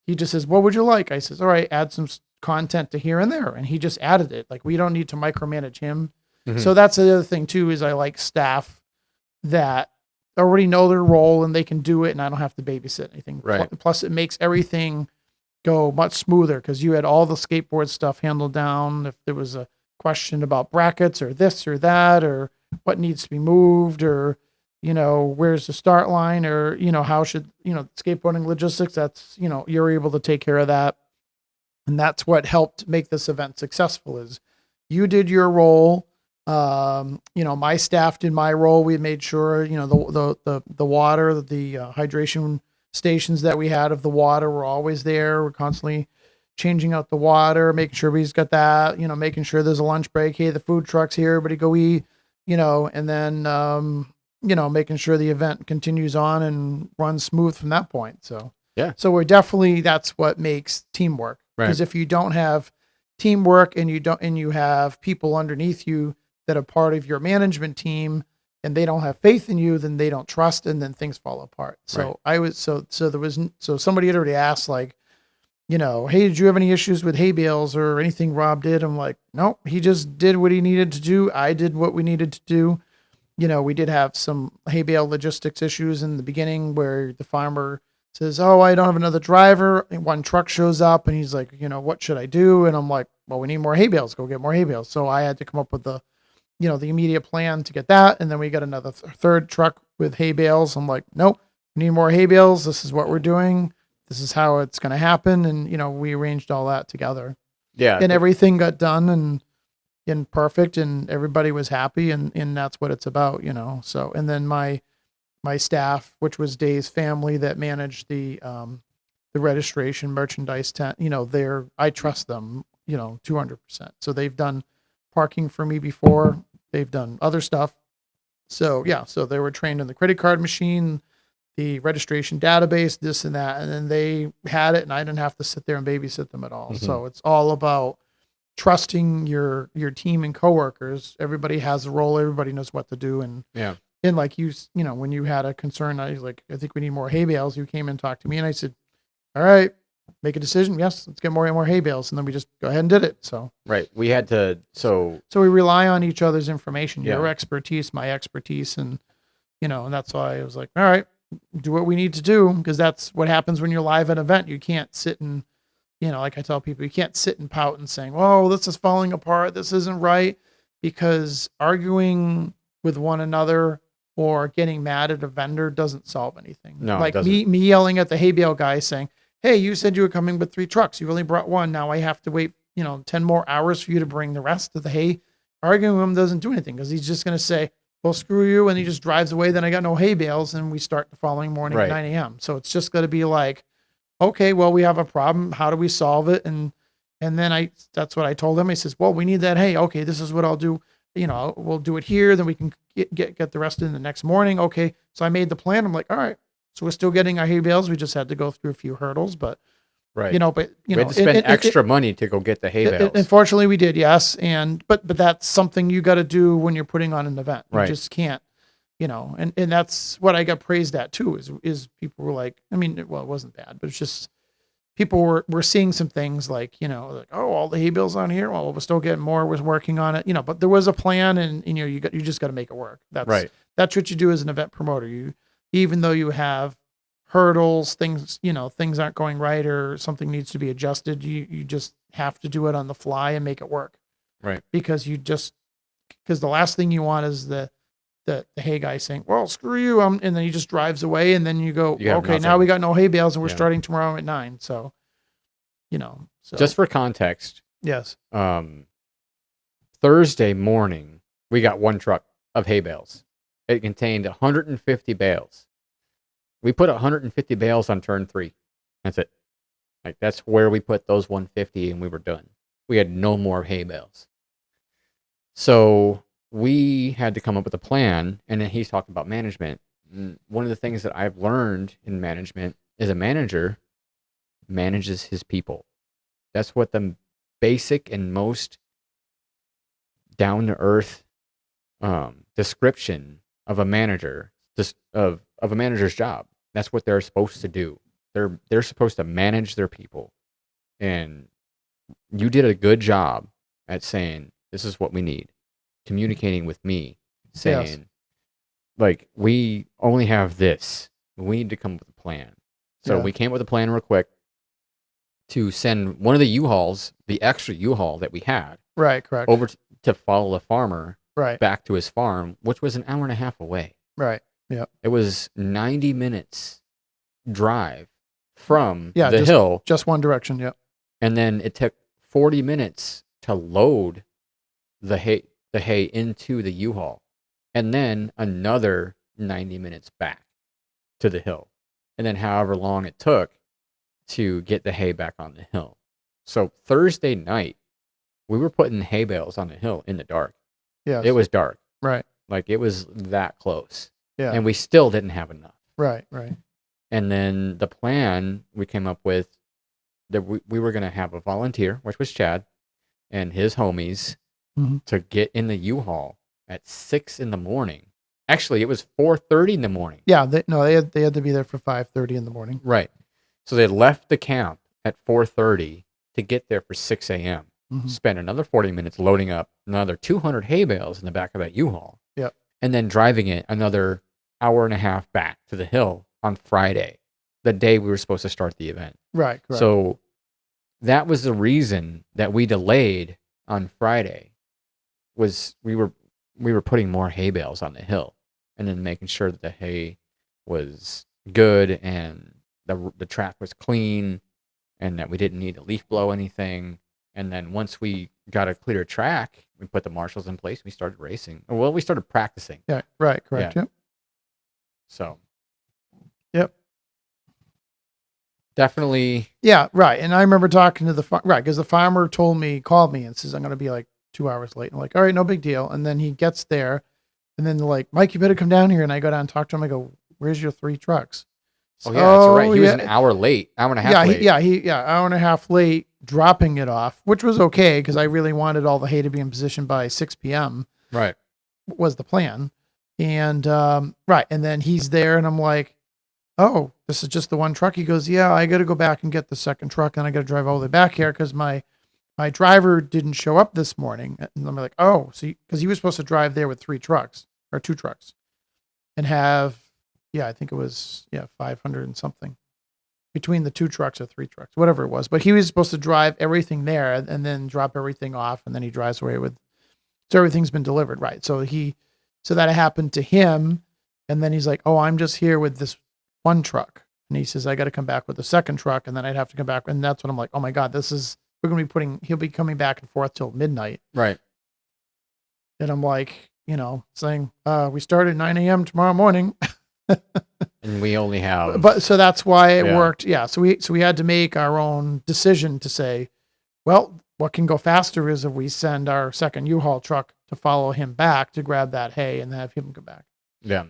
he just says, what would you like? I says, all right, add some content to here and there. And he just added it. Like, we don't need to micromanage him. Mm-hmm. So that's the other thing too, is I like staff that already know their role and they can do it, and I don't have to babysit anything. Right. Plus it makes everything go much smoother, because you had all the skateboard stuff handled down. If there was a question about brackets or this or that, or what needs to be moved, or, where's the start line, or, how should, skateboarding logistics, that's, you're able to take care of that. And that's what helped make this event successful, is you did your role. My staff did my role. We made sure, the water, the hydration stations that we had of the water were always there. We're constantly changing out the water, making sure we've got that, making sure there's a lunch break. Hey, the food truck's here, everybody go eat, and then, making sure the event continues on and runs smooth from that point. So, yeah. So we're definitely, that's what makes teamwork. Right. Because if you don't have teamwork and you have people underneath you that are part of your management team, and they don't have faith in you, then they don't trust, and then things fall apart. So Right. so somebody had already asked, like, hey, did you have any issues with hay bales or anything Rob did? I'm like, nope, he just did what he needed to do. I did what we needed to do. We did have some hay bale logistics issues in the beginning where the farmer says, oh, I don't have another driver. And one truck shows up and he's like, what should I do? And I'm like, well, we need more hay bales. Go get more hay bales. So I had to come up with the immediate plan to get that. And then we got another third truck with hay bales. I'm like, nope, we need more hay bales. This is what we're doing. This is how it's going to happen. And, we arranged all that together. Yeah. And everything got done and perfect, and everybody was happy. And that's what it's about, So, and then my staff, which was Dave's family that managed the registration merchandise tent, I trust them, 200%. So they've done parking for me before. They've done other stuff. So yeah, so they were trained in the credit card machine, the registration database, this and that. And then they had it, and I didn't have to sit there and babysit them at all. Mm-hmm. So it's all about, trusting your team and coworkers. Everybody has a role. Everybody knows what to do. And Yeah. and like when you had a concern, I was like, I think we need more hay bales. You came and talked to me, and I said, all right, make a decision. Yes, let's get more and more hay bales. And then we just go ahead and did it. So Right. We had to, so we rely on each other's information, your Yeah. expertise, my expertise. And, and that's why I was like, all right, do what we need to do. Because that's what happens when you're live at an event. You can't sit and, like I tell people, you can't sit and pout and saying, whoa, this is falling apart. This isn't right. Because arguing with one another or getting mad at a vendor doesn't solve anything. No, it like doesn't. me yelling at the hay bale guy saying, hey, you said you were coming with 3 trucks. You only brought 1. Now I have to wait, 10 more hours for you to bring the rest of the hay. Arguing with him doesn't do anything because he's just going to say, well, screw you. And he just drives away. Then I got no hay bales. And we start the following morning Right. at 9 a.m. So it's just going to be like, okay, well, we have a problem. How do we solve it? And then that's what I told him. He says, well, we need that hay. Okay, this is what I'll do. We'll do it here. Then we can get the rest in the next morning. Okay. So I made the plan. I'm like, all right. So we're still getting our hay bales. We just had to go through a few hurdles, but Right. we had to spend extra money to go get the hay bales. Unfortunately, we did, yes. But that's something you got to do when you're putting on an event. You Right. just can't, and that's what I got praised at too. Is people were like, I mean, well, it wasn't bad, but it's just people were seeing some things like, like, oh, all the hay bales on here. Well, we're still getting more. We're working on it, but there was a plan, and you just got to make it work. That's Right. That's what you do as an event promoter. Even though you have hurdles, things aren't going right or something needs to be adjusted, you just have to do it on the fly and make it work. Right. Because the last thing you want is the hay guy saying, well, screw you, and then he just drives away, and then you go, You have okay, now nothing. we got no hay bales, and we're Yeah. starting tomorrow at 9. So, so Just for context, yes, Thursday morning, we got 1 truck of hay bales. It contained 150 bales. We put 150 bales on turn 3. That's it. Like, that's where we put those 150, and we were done. We had no more hay bales. So we had to come up with a plan, and then he's talking about management. And one of the things that I've learned in management is a manager manages his people. That's what the basic and most down-to-earth description of a manager, of a manager's job. That's what they're supposed to do. They're supposed to manage their people. And you did a good job at saying, this is what we need. Communicating with me, saying, Yes. like, we only have this. We need to come up with a plan. So Yeah. we came up with a plan real quick to send one of the U-Hauls, the extra U-Haul that we had, right, correct, over to follow the farmer right, back to his farm, which was an hour and a half away. right, yeah, It was 90 minutes drive from Yeah, the hill, just one direction, yeah, and then it took 40 minutes to load the hay into the U-Haul, and then another 90 minutes back to the hill, and then however long it took to get the hay back on the hill. So Thursday night, we were putting hay bales on the hill in the dark. yeah, It was dark. right, Like, it was that close. yeah, And we still didn't have enough. right, And then the plan we came up with, that we were going to have a volunteer, which was Chad, and his homies, Mhm. to get in the U-Haul at 6 in the morning. Actually, it was 4:30 in the morning. yeah. They had to be there for 5:30 in the morning. Right. So they left the camp at 4:30 to get there for 6 a.m. Mhm. Spent another 40 minutes loading up another 200 hay bales in the back of that U-Haul. Yep. And then driving it another hour and a half back to the hill on Friday, the day we were supposed to start the event. Right, correct. So that was the reason that we delayed on Friday, was we were putting more hay bales on the hill, and then making sure that the hay was good and the track was clean, and that we didn't need to leaf blow anything. And then once we got a clear track, we put the marshals in place. We started racing. Well, we started practicing. yeah, right, correct. Yeah. Yep. So Yep. definitely, Yeah, right. And I remember talking to because the farmer called me and says, I'm going to be like 2 hours late. I'm like, all right, no big deal. And then he gets there, and then they're like, Mike, you better come down here. And I go down and talk to him. I go, where's your 3 trucks? Oh, yeah, that's right. He was yeah. an hour late, hour and a half Yeah, late. hour and a half late dropping it off, which was okay because I really wanted all the hay to be in position by 6 p.m. Right. was the plan. And right, and then he's there, and I'm like, oh, this is just the one truck. He goes, yeah, I got to go back and get the second truck, and I got to drive all the way back here because my driver didn't show up this morning. And I'm like, oh, so because he was supposed to drive there with 3 trucks or 2 trucks, and have, yeah, I think it was 500 and something between the 2 trucks or 3 trucks, whatever it was. But he was supposed to drive everything there and then drop everything off, and then he drives away with. So everything's been delivered, right? So that happened to him, and then he's like, "Oh, I'm just here with this one truck," and he says, "I got to come back with the second truck, and then I'd have to come back." And that's when I'm like, "Oh my god, we're gonna be he'll be coming back and forth till midnight." Right. And I'm like, saying, "We start at 9 a.m. tomorrow morning." And we only have. But so that's why it Yeah. worked. Yeah. So we had to make our own decision to say, well, what can go faster is if we send our second U-Haul truck to follow him back to grab that hay and have him come back. Yeah.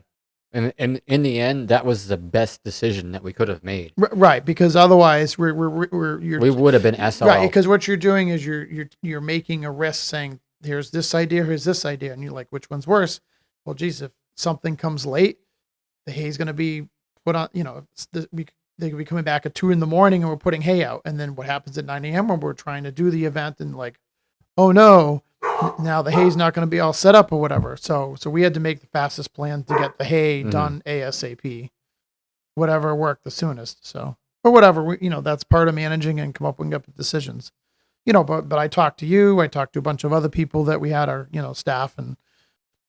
And in the end, that was the best decision that we could have made. Right, because otherwise we would have been SOL. Right, because what you're doing is you're making a risk, saying here's this idea, and you're like, which one's worse? Well, geez, if something comes late, the hay's going to be put on. They could be coming back at 2 a.m. and we're putting hay out, and then what happens at 9 a.m. when we're trying to do the event and like, oh no, now the hay's not going to be all set up or whatever. So we had to make the fastest plan to get the hay done ASAP, whatever worked the soonest. So, or whatever, that's part of managing and come up with decisions, but I talked to you, I talked to a bunch of other people that we had our, staff, and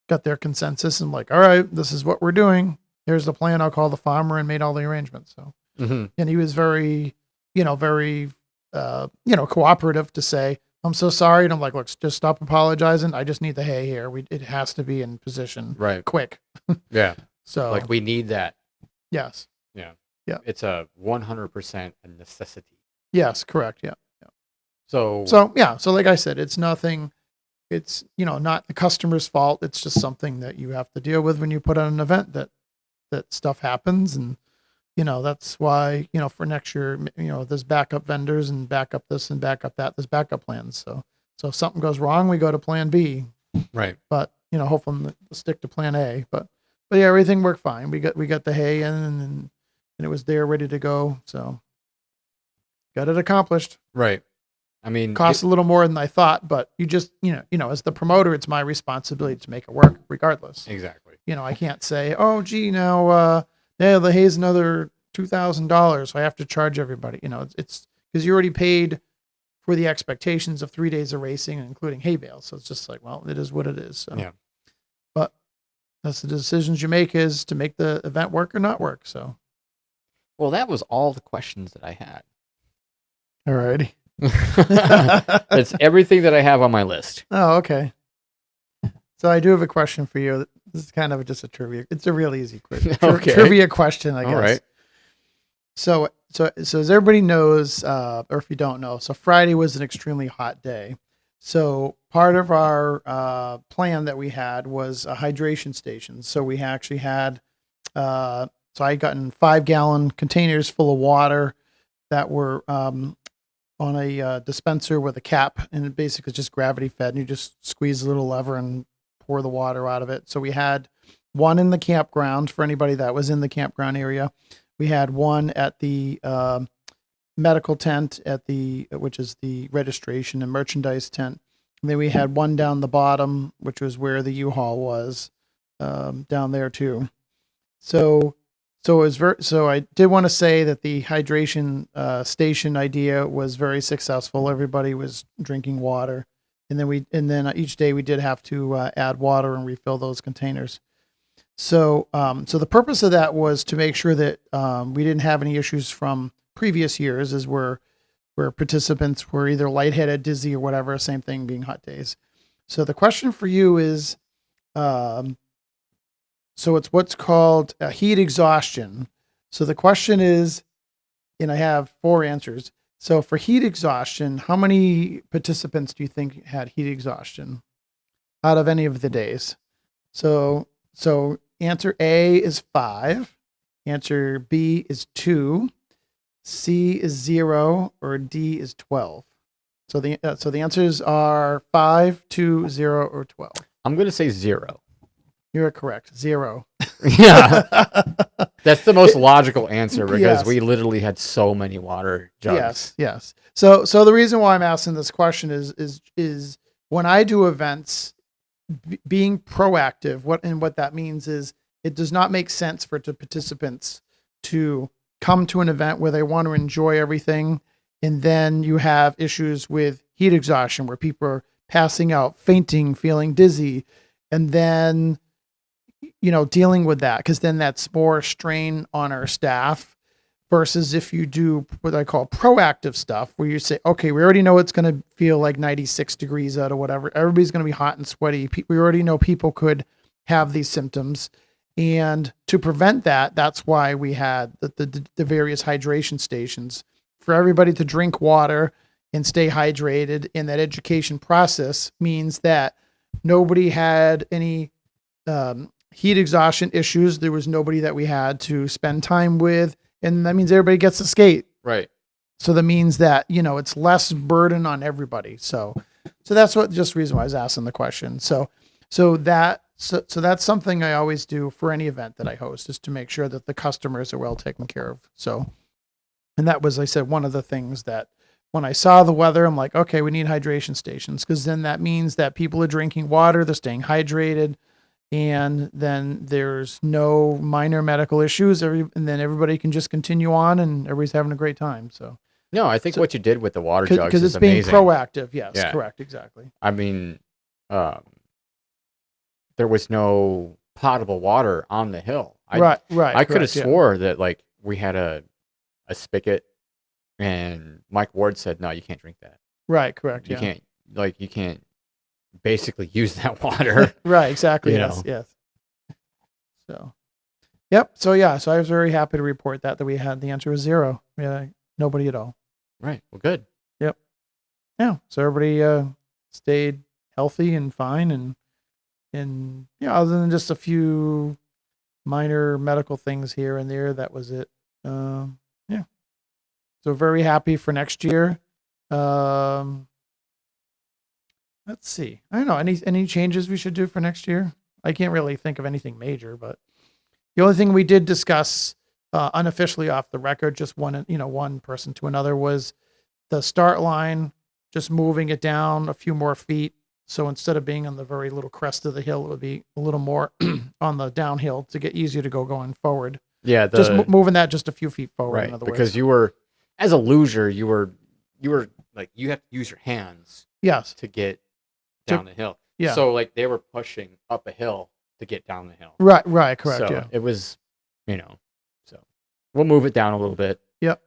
got their consensus, and like, all right, this is what we're doing. Here's the plan. I'll call the farmer, and made all the arrangements. So, and he was very, very, cooperative to say, I'm so sorry. And I'm like, look, just stop apologizing. I just need the hay here. It has to be in position right quick. Yeah. So like we need that. Yes. Yeah. Yeah. It's a 100% a necessity. Yes, correct. Yeah. So yeah. So like I said, it's nothing. It's, not the customer's fault. It's just something that you have to deal with when you put on an event that stuff happens. And, that's why, for next year, there's backup vendors and backup this and backup that. There's backup plans. So if something goes wrong, we go to plan B. Right. But, hopefully we'll stick to plan A. But yeah, everything worked fine. We got the hay in, and it was there ready to go. So got it accomplished. Right. I mean, cost a little more than I thought, but you just, as the promoter, it's my responsibility to make it work regardless. Exactly. I can't say, oh, gee, now, the hay's another $2,000, so I have to charge everybody. It's because you already paid for the expectations of 3 days of racing, including hay bales. So it's just like, well, it is what it is. So. Yeah. But that's the decisions you make, is to make the event work or not work. So. Well, that was all the questions that I had. All righty. That's everything that I have on my list. Oh, okay. So I do have a question for you. This is kind of just a trivia. It's a real easy quiz. Okay. Trivia question, I guess. All right. So as everybody knows, or if you don't know, so Friday was an extremely hot day. So part of our plan that we had was a hydration station. So we actually had, so I gotten 5-gallon containers full of water that were on a dispenser with a cap, and it basically is just gravity fed, and you just squeeze a little lever and pour the water out of it. So we had one in the campground for anybody that was in the campground area. We had one at the medical tent which is the registration and merchandise tent. And then we had one down the bottom, which was where the U-Haul was, down there too. So I did want to say that the hydration station idea was very successful. Everybody was drinking water, and then each day we did have to add water and refill those containers. So the purpose of that was to make sure that we didn't have any issues from previous years, as where participants were either lightheaded, dizzy, or whatever. Same thing being hot days. So the question for you is. So it's what's called heat exhaustion. So the question is, and I have 4 answers. So for heat exhaustion, how many participants do you think had heat exhaustion out of any of the days? So answer A is 5. Answer B is 2, C is 0, or D is 12. So the answers are 5, 2, 0, or 12. I'm going to say 0. You're correct. 0. Yeah. That's the most logical answer because Yes. we literally had so many water jugs. Yes. So the reason why I'm asking this question is when I do events, being proactive, what that means is it does not make sense for the participants to come to an event where they want to enjoy everything, and then you have issues with heat exhaustion where people are passing out, fainting, feeling dizzy, and then dealing with that, because then that's more strain on our staff versus if you do what I call proactive stuff where you say, okay, we already know it's going to feel like 96 degrees out or whatever. Everybody's going to be hot and sweaty. We already know people could have these symptoms. And to prevent that, that's why we had the various hydration stations for everybody to drink water and stay hydrated. And that education process means that nobody had any heat exhaustion issues. There was nobody that we had to spend time with. And that means everybody gets to skate. Right. So that means that, it's less burden on everybody. So that's just the reason why I was asking the question. So that's something I always do for any event that I host, is to make sure that the customers are well taken care of. So, and that was, I said, one of the things that when I saw the weather, I'm like, okay, we need hydration stations, because then that means that people are drinking water, they're staying hydrated, and then there's no minor medical issues. And then everybody can just continue on, and everybody's having a great time. So, no, I think what you did with the water jugs because is it's being amazing. proactive. Yes, Yeah. correct, exactly. I mean, there was no potable water on the hill. Right. I could have correct, yeah. swore that like we had a spigot, and Mike Ward said, "No, you can't drink that. Right, correct. You Yeah. can't basically use that water." Right, exactly. You Yes, know. yes. So, yep. So yeah, so I was very happy to report that we had the answer was 0. Yeah, nobody at all. Right. Well, good. Yep. Yeah. So everybody stayed healthy and fine, and other than just a few minor medical things here and there, that was it. Yeah. So very happy for next year. Let's see. I don't know, any changes we should do for next year? I can't really think of anything major, but the only thing we did discuss unofficially off the record, just one person to another, was the start line, just moving it down a few more feet. So instead of being on the very little crest of the hill, it would be a little more on the downhill to get easier to going forward. Yeah. Just moving that just a few feet forward. Right. In other Because words. you were, as a loser, you were like, you have to use your hands Yes. to get down the hill. Yeah. So like they were pushing up a hill to get down the hill. Right. Correct. So Yeah. it was, so we'll move it down a little bit. Yep.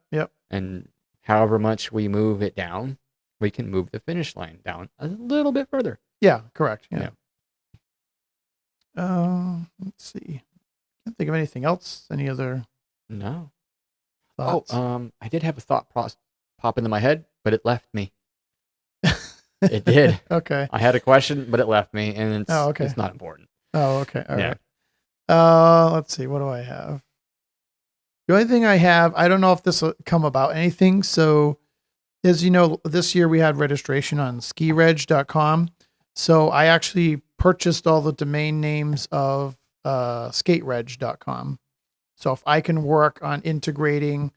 And however much we move it down, we can move the finish line down a little bit further. Yeah. Correct. Yeah. Let's see. Can't think of anything else. Any other No. thoughts? I did have a thought pop into my head, but it left me. It did. Okay. I had a question, but it left me, and it's not important. Oh, okay. All Yeah. right. Let's see. What do I have? The only thing I have, I don't know if this will come about anything. So, as you know, this year we had registration on skireg.com. So I actually purchased all the domain names of skatereg.com. So if I can work on integrating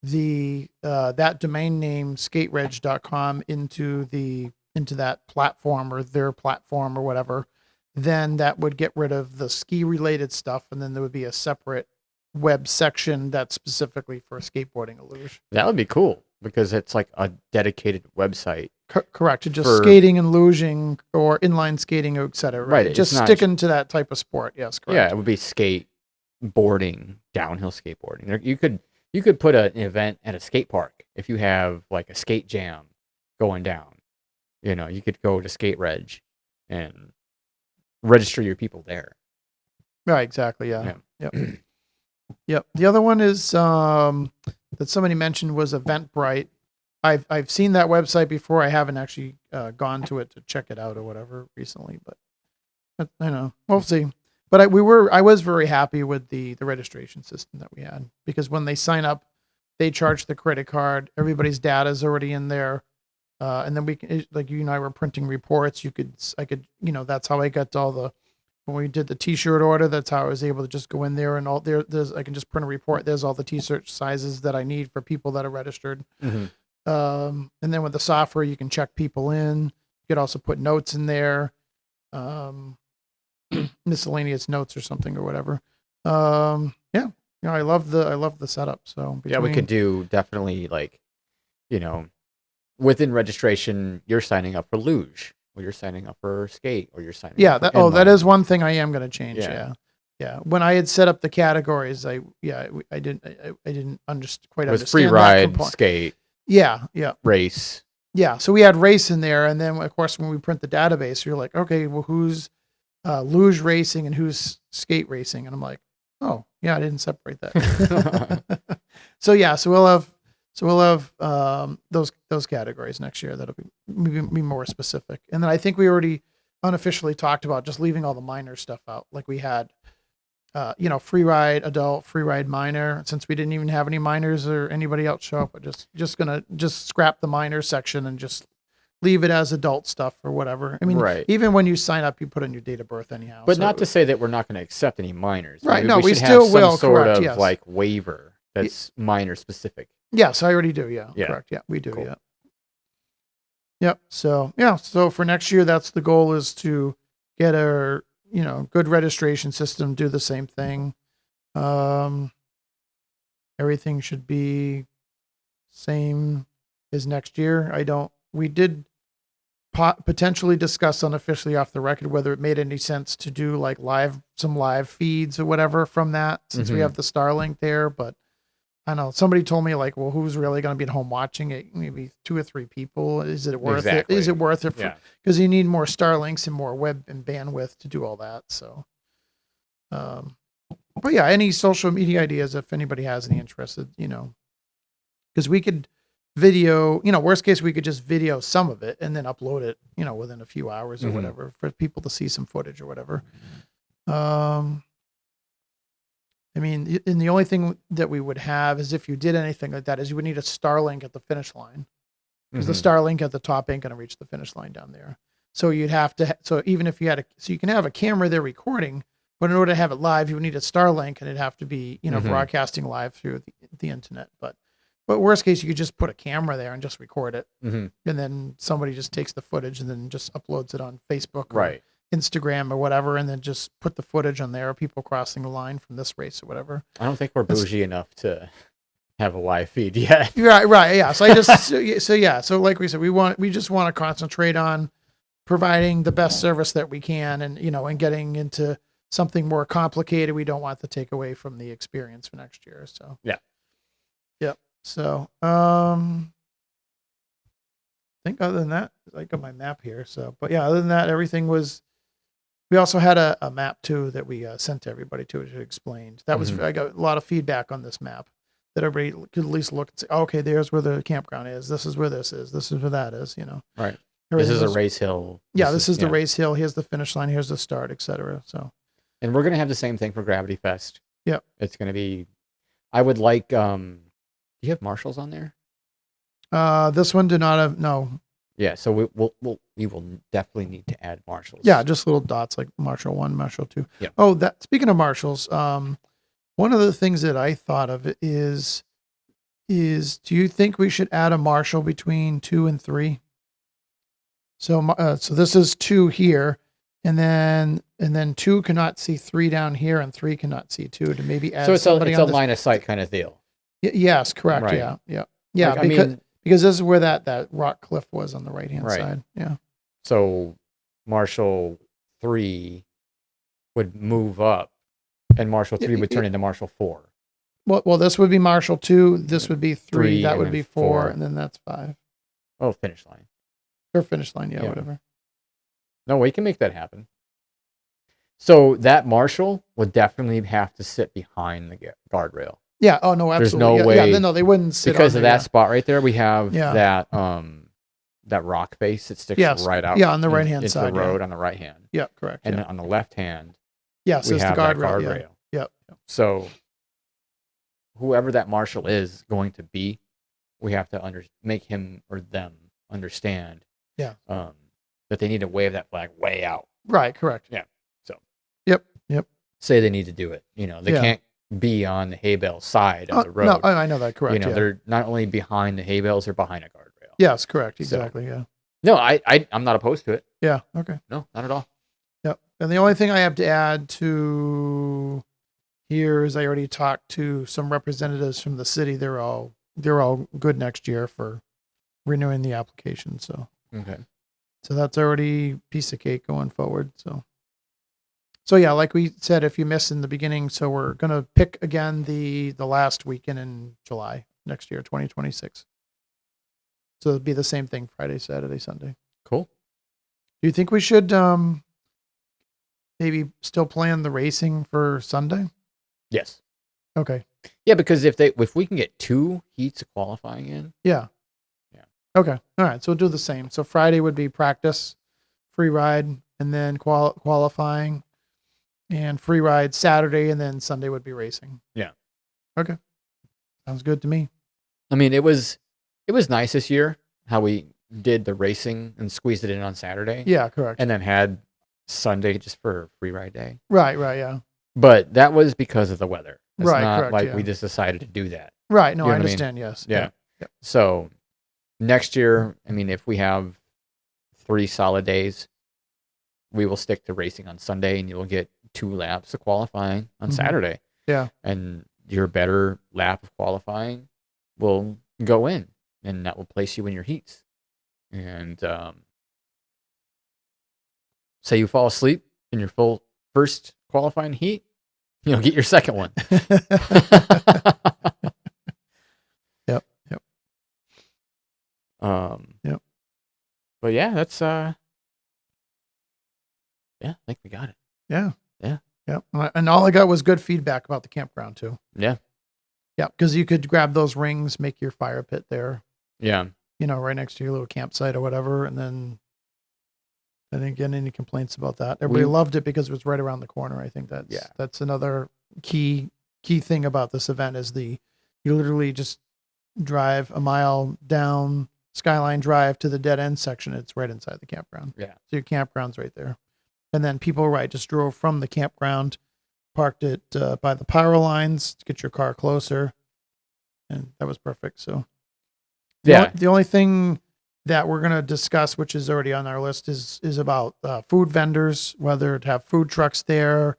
that domain name skatereg.com into that platform or their platform or whatever, then that would get rid of the ski related stuff, and then there would be a separate web section that's specifically for skateboarding illusion. That would be cool because it's like a dedicated website. Correct. Just skating and luging or inline skating, etc. Right. Just sticking to that type of sport. Yes. Correct. Yeah, it would be skateboarding, downhill skateboarding. You could put an event at a skate park if you have like a skate jam going down. You could go to Skate Reg and register your people there. Right. Exactly. Yeah. Yep. Yep. The other one is that somebody mentioned was Eventbrite. I've seen that website before. I haven't actually gone to it to check it out or whatever recently, but I know we'll see. But I was very happy with the registration system that we had, because when they sign up, they charge the credit card. Everybody's data is already in there. And then we can, like you and I were printing reports. I could, that's how I got when we did the t-shirt order, that's how I was able to just go in there and I can just print a report. There's all the t-shirt sizes that I need for people that are registered. Mm-hmm. And then with the software, you can check people in. You could also put notes in there, miscellaneous notes or something or whatever. Yeah, I love the setup. So yeah, we could do definitely within registration, you're signing up for luge, or you're signing up for skate, or you're signing up for that is one thing I am going to change. Yeah. Yeah. When I had set up the categories, I didn't quite understand. It was free ride, skate, yeah, race. Yeah, so we had race in there, and then of course when we print the database, you're like, okay, well, who's luge racing and who's skate racing? And I'm like, oh yeah, I didn't separate that. So we'll have those categories next year. That'll be more specific. And then I think we already unofficially talked about just leaving all the minor stuff out, like we had. Free ride adult, free ride minor. Since we didn't even have any minors or anybody else show up, we're just gonna scrap the minor section and just leave it as adult stuff or whatever. I mean, right. Even when you sign up, you put in your date of birth anyhow. But not to say that we're not going to accept any minors. Right? Maybe No, we should still have some will. sort Correct. of Yes. like waiver that's minor specific. Yes, I already do. Yeah. Yeah. Correct. Yeah, we do. Cool. Yeah. Yep. So for next year, that's the goal, is to get a good registration system. Do the same thing. Everything should be same as next year. We did potentially discuss unofficially off the record whether it made any sense to do like some live feeds or whatever from that, since we have the Starlink there. But I don't know, somebody told me like, well, who's really going to be at home watching it? Maybe 2 or 3 people. Is it worth it? Is it worth it? Because you need more Starlinks and more web and bandwidth to do all that. So, but yeah, any social media ideas, if anybody has any interest, because we could video, worst case, we could just video some of it and then upload it, within a few hours or whatever, for people to see some footage or whatever. I mean, and the only thing that we would have is, if you did anything like that, is you would need a Starlink at the finish line, because the Starlink at the top ain't going to reach the finish line down there. So you'd have to, so even if you had so you can have a camera there recording, but in order to have it live, you would need a Starlink, and it'd have to be, broadcasting live through the internet. But worst case, you could just put a camera there and just record it. And then somebody just takes the footage and then just uploads it on Facebook or Instagram or whatever, and then just put the footage on there of people crossing the line from this race or whatever. I don't think we're bougie enough to have a live feed yet. Right. Yeah. So so like we said, we just want to concentrate on providing the best service that we can, and, and getting into something more complicated. We don't want to take away from the experience for next year. So yeah. Yep. So, I think other than that, I got my map here. So, but yeah, other than that, everything was, we also had a map too that we sent to everybody too, which explained. That was, I got a lot of feedback on this map, that everybody could at least look and say, okay, there's where the campground is. This is where this is. This is where that is, Right. This is a race hill. Yeah, this is the race hill. Here's the finish line. Here's the start, etc. So. And we're going to have the same thing for Gravity Fest. Yep. It's going to be, I would like, do you have marshals on there? This one did not have, no. Yeah, so we will definitely need to add marshals. Yeah, just little dots like Marshal 1, Marshal 2. Yeah. Oh, speaking of marshals, one of the things that I thought of is do you think we should add a marshal between 2 and 3? So this is 2 here, and then 2 cannot see 3 down here, and 3 cannot see 2, to maybe add. So it's a line of sight kind of deal. Yes, correct. Right. Yeah. Like, because this is where that rock cliff was on the right hand side. Yeah. So Marshal 3 would move up, and Marshal 3 would turn into Marshal 4. Well, this would be Marshal 2. This would be 3. That would be 4, and then that's 5. Oh, finish line. Or finish line, yeah, whatever. No, we can make that happen. So that marshal would definitely have to sit behind the guardrail. Yeah. Oh no, absolutely. There's no way. Yeah, no, they wouldn't sit because on of there, that spot right there. We have that rock face that sticks right out. Yeah, on the right hand into side. the road on the right hand. Yeah, correct. And then on the left hand, Yes, we it's the have that guardrail. Yeah. guardrail. Yep. So whoever that marshal is going to be, we have to make him or them understand Yeah. that they need to wave that flag way out. Right. Correct. Yeah. So. Yep. Say they need to do it. They can't be on the hay bale side of the road. No, I know that. Correct. They're not only behind the hay bales, they're behind a guardrail. Yes. Correct. Exactly. Yeah. No, I'm not opposed to it. Yeah. Okay. No, not at all. Yep. And the only thing I have to add to here is I already talked to some representatives from the city. They're all good next year for renewing the application. So okay. So that's already a piece of cake going forward. So yeah, like we said, if you missed in the beginning, so we're gonna pick again the last weekend in July next year, 2026. So it'll be the same thing, Friday, Saturday, Sunday. Cool. Do you think we should maybe still plan the racing for Sunday? Yes. Okay. Yeah, because if we can get 2 heats of qualifying in. Yeah. Okay. All right. So we'll do the same. So Friday would be practice, free ride, and then qualifying, and free ride Saturday, and then Sunday would be racing. Yeah. Okay. Sounds good to me. I mean, it was nice this year how we did the racing and squeezed it in on Saturday. Yeah, correct. And then had Sunday just for free ride day. Right, yeah. But that was because of the weather. It's right, not correct, like yeah. we just decided to do that. Right, no, You know I what I mean? understand, yes. Yeah. Yep. So next year, I mean, if we have 3 solid days, we will stick to racing on Sunday, and you'll get 2 laps of qualifying on Saturday. Yeah. And your better lap of qualifying will go in, and that will place you in your heats. And say you fall asleep in your first qualifying heat, you'll get your second one. Yep. Yep. But yeah, that's yeah, I think we got it. Yeah. Yeah. Yep. And all I got was good feedback about the campground too. Yeah. Yeah, because you could grab those rings, make your fire pit there. Yeah. Right next to your little campsite or whatever, and then I didn't get any complaints about that. Everybody loved it because it was right around the corner. I think that's another key thing about this event is you literally just drive a mile down Skyline Drive to the dead end section. It's right inside the campground. Yeah. So your campground's right there. And then people, just drove from the campground, parked it by the power lines to get your car closer. And that was perfect. So the only thing that we're going to discuss, which is already on our list, is about food vendors, whether to have food trucks there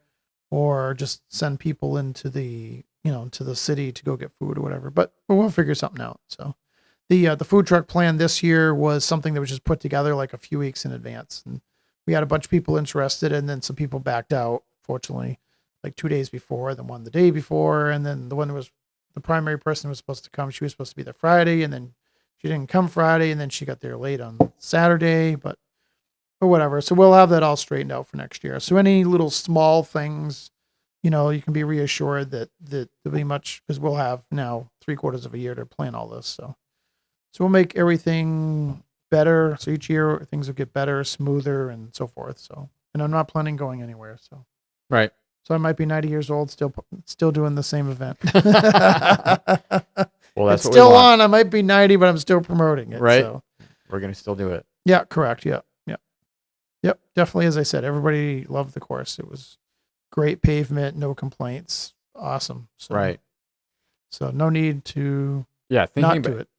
or just send people into the, to the city to go get food or whatever. But we'll figure something out. So the food truck plan this year was something that was just put together like a few weeks in advance. And we had a bunch of people interested, and then some people backed out, fortunately, like 2 days before, then one the day before. And then the primary person was supposed to come. She was supposed to be there Friday, and then she didn't come Friday, and then she got there late on Saturday, but whatever. So we'll have that all straightened out for next year. So any little small things, you can be reassured that there'll be much, because we'll have now 3/4 of a year to plan all this. So we'll make everything better. So each year things will get better, smoother, and so forth. So, and I'm not planning going anywhere. So, right. So I might be 90 years old, still doing the same event. Well, that's it's still on. I might be 90, but I'm still promoting it. Right. So. We're going to still do it. Yeah, correct. Yep. Definitely. As I said, everybody loved the course. It was great pavement, no complaints. Awesome. So, right. So no need to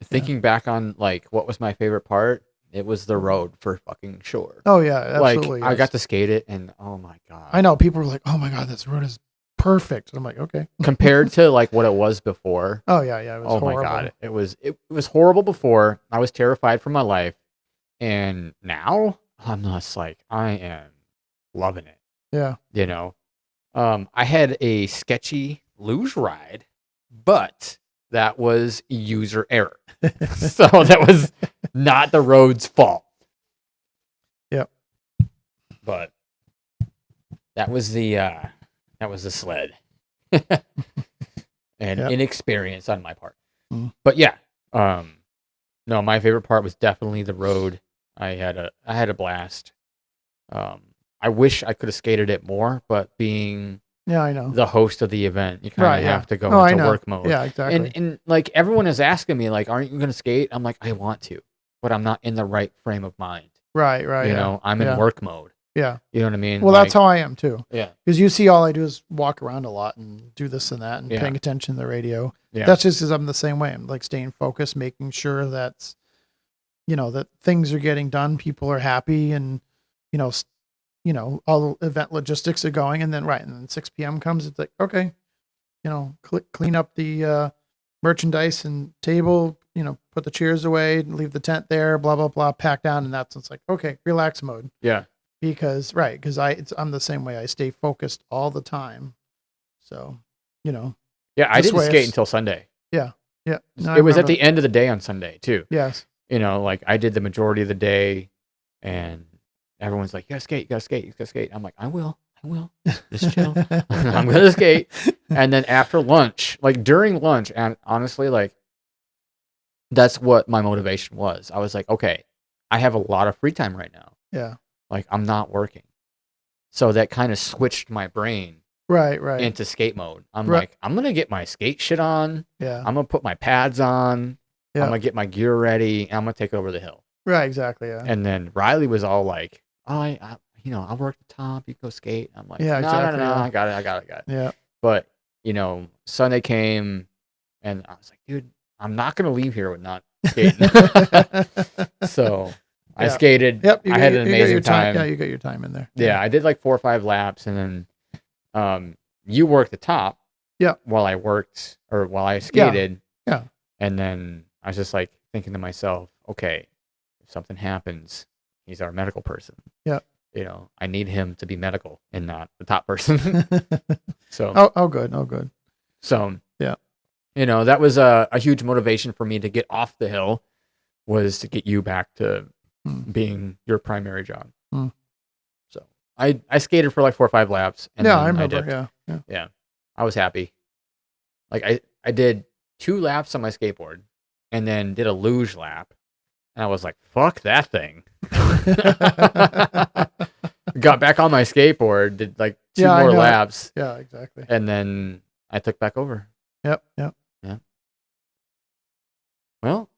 thinking back on like what was my favorite part, it was the road for fucking sure. Oh yeah, absolutely. Like I got to skate it, and oh my god. I know people were like, "Oh my god, this road is perfect." And I'm like, "Okay." Compared to like what it was before. Oh yeah. It was horrible. My god, it was horrible before. I was terrified for my life, and now I'm just like I am loving it. Yeah. I had a sketchy luge ride, but that was user error. So that was not the road's fault. Yep. But that was the sled. And inexperience on my part. Mm. But yeah. No, my favorite part was definitely the road. I had a blast. I wish I could have skated it more, but being Yeah, I know. the host of the event, you kind of Right, yeah. have to go Oh, I into know. work mode. Yeah, exactly. And like everyone is asking me, like, aren't you going to skate? I'm like, I want to, but I'm not in the right frame of mind. Right, You yeah. know, I'm in Yeah. work mode. Yeah. You know what I mean? Well, Like, that's how I am too. yeah. Because you see, all I do is walk around a lot and do this and that and Yeah. paying attention to the radio. Yeah. That's just because I'm the same way. I'm like staying focused, making sure that's, that things are getting done, people are happy, and all the event logistics are going. And then 6 p.m. comes, it's like, okay, clean up the merchandise and table, put the chairs away, leave the tent there, blah blah blah, pack down, and it's like, okay, relax mode. Yeah. Because I'm the same way. I stay focused all the time. So, Yeah, I didn't skate until Sunday. Yeah. Yeah. No, It was at the end of the day on Sunday too. Yes. Like I did the majority of the day, and everyone's like, you gotta skate, you gotta skate, you gotta skate. I'm like, I will. Just chill. I'm gonna skate. And then after lunch, like during lunch, and honestly, like that's what my motivation was. I was like, okay, I have a lot of free time right now. Yeah. Like I'm not working. So that kind of switched my brain Right. into skate mode. I'm Right. like, I'm gonna get my skate shit on. Yeah. I'm gonna put my pads on. Yeah. I'm gonna get my gear ready. And I'm gonna take it over the hill. Right. Exactly. Yeah. And then Riley was all like, "Oh, I'll work the top. You go skate." I'm like, Yeah, "No, exactly, no, yeah. I got it." Yeah. But Sunday came, and I was like, "Dude, I'm not gonna leave here with not skating." So I Yeah. skated. Yep. I had an amazing time. Yeah, you got your time in there. Yeah, I did like 4 or 5 laps, and then you worked the top. Yeah. While I skated. Yeah. And then I was just like thinking to myself, okay, if something happens, he's our medical person. Yeah. I need him to be medical and not the top person. So. Oh, good. So. Yeah. That was a huge motivation for me to get off the hill, was to get you back to being your primary job. So I skated for like 4 or 5 laps. And yeah, then I remember. dipped. Yeah. I was happy. Like I did 2 laps on my skateboard and then did a luge lap. And I was like, fuck that thing. Got back on my skateboard, did like 2 more laps. Yeah, exactly. And then I took back over. Yep. Yeah. Well,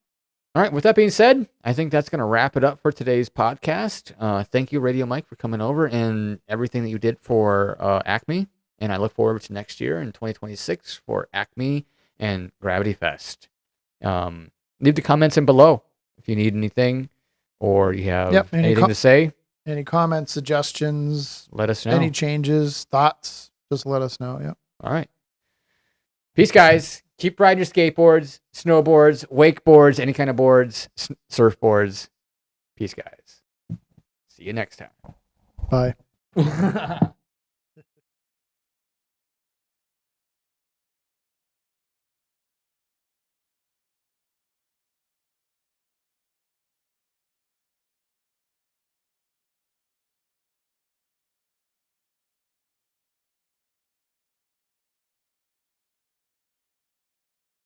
all right. With that being said, I think that's going to wrap it up for today's podcast. Thank you, Radio Mike, for coming over and everything that you did for ACME. And I look forward to next year in 2026 for ACME and Gravity Fest. Leave the comments in below if you need anything or you have anything to say. Any comments, suggestions, let us know. Any changes, thoughts, just let us know. Yeah. All right. Peace, guys. Keep riding your skateboards, snowboards, wakeboards, any kind of boards, surfboards. Peace, guys. See you next time. Bye.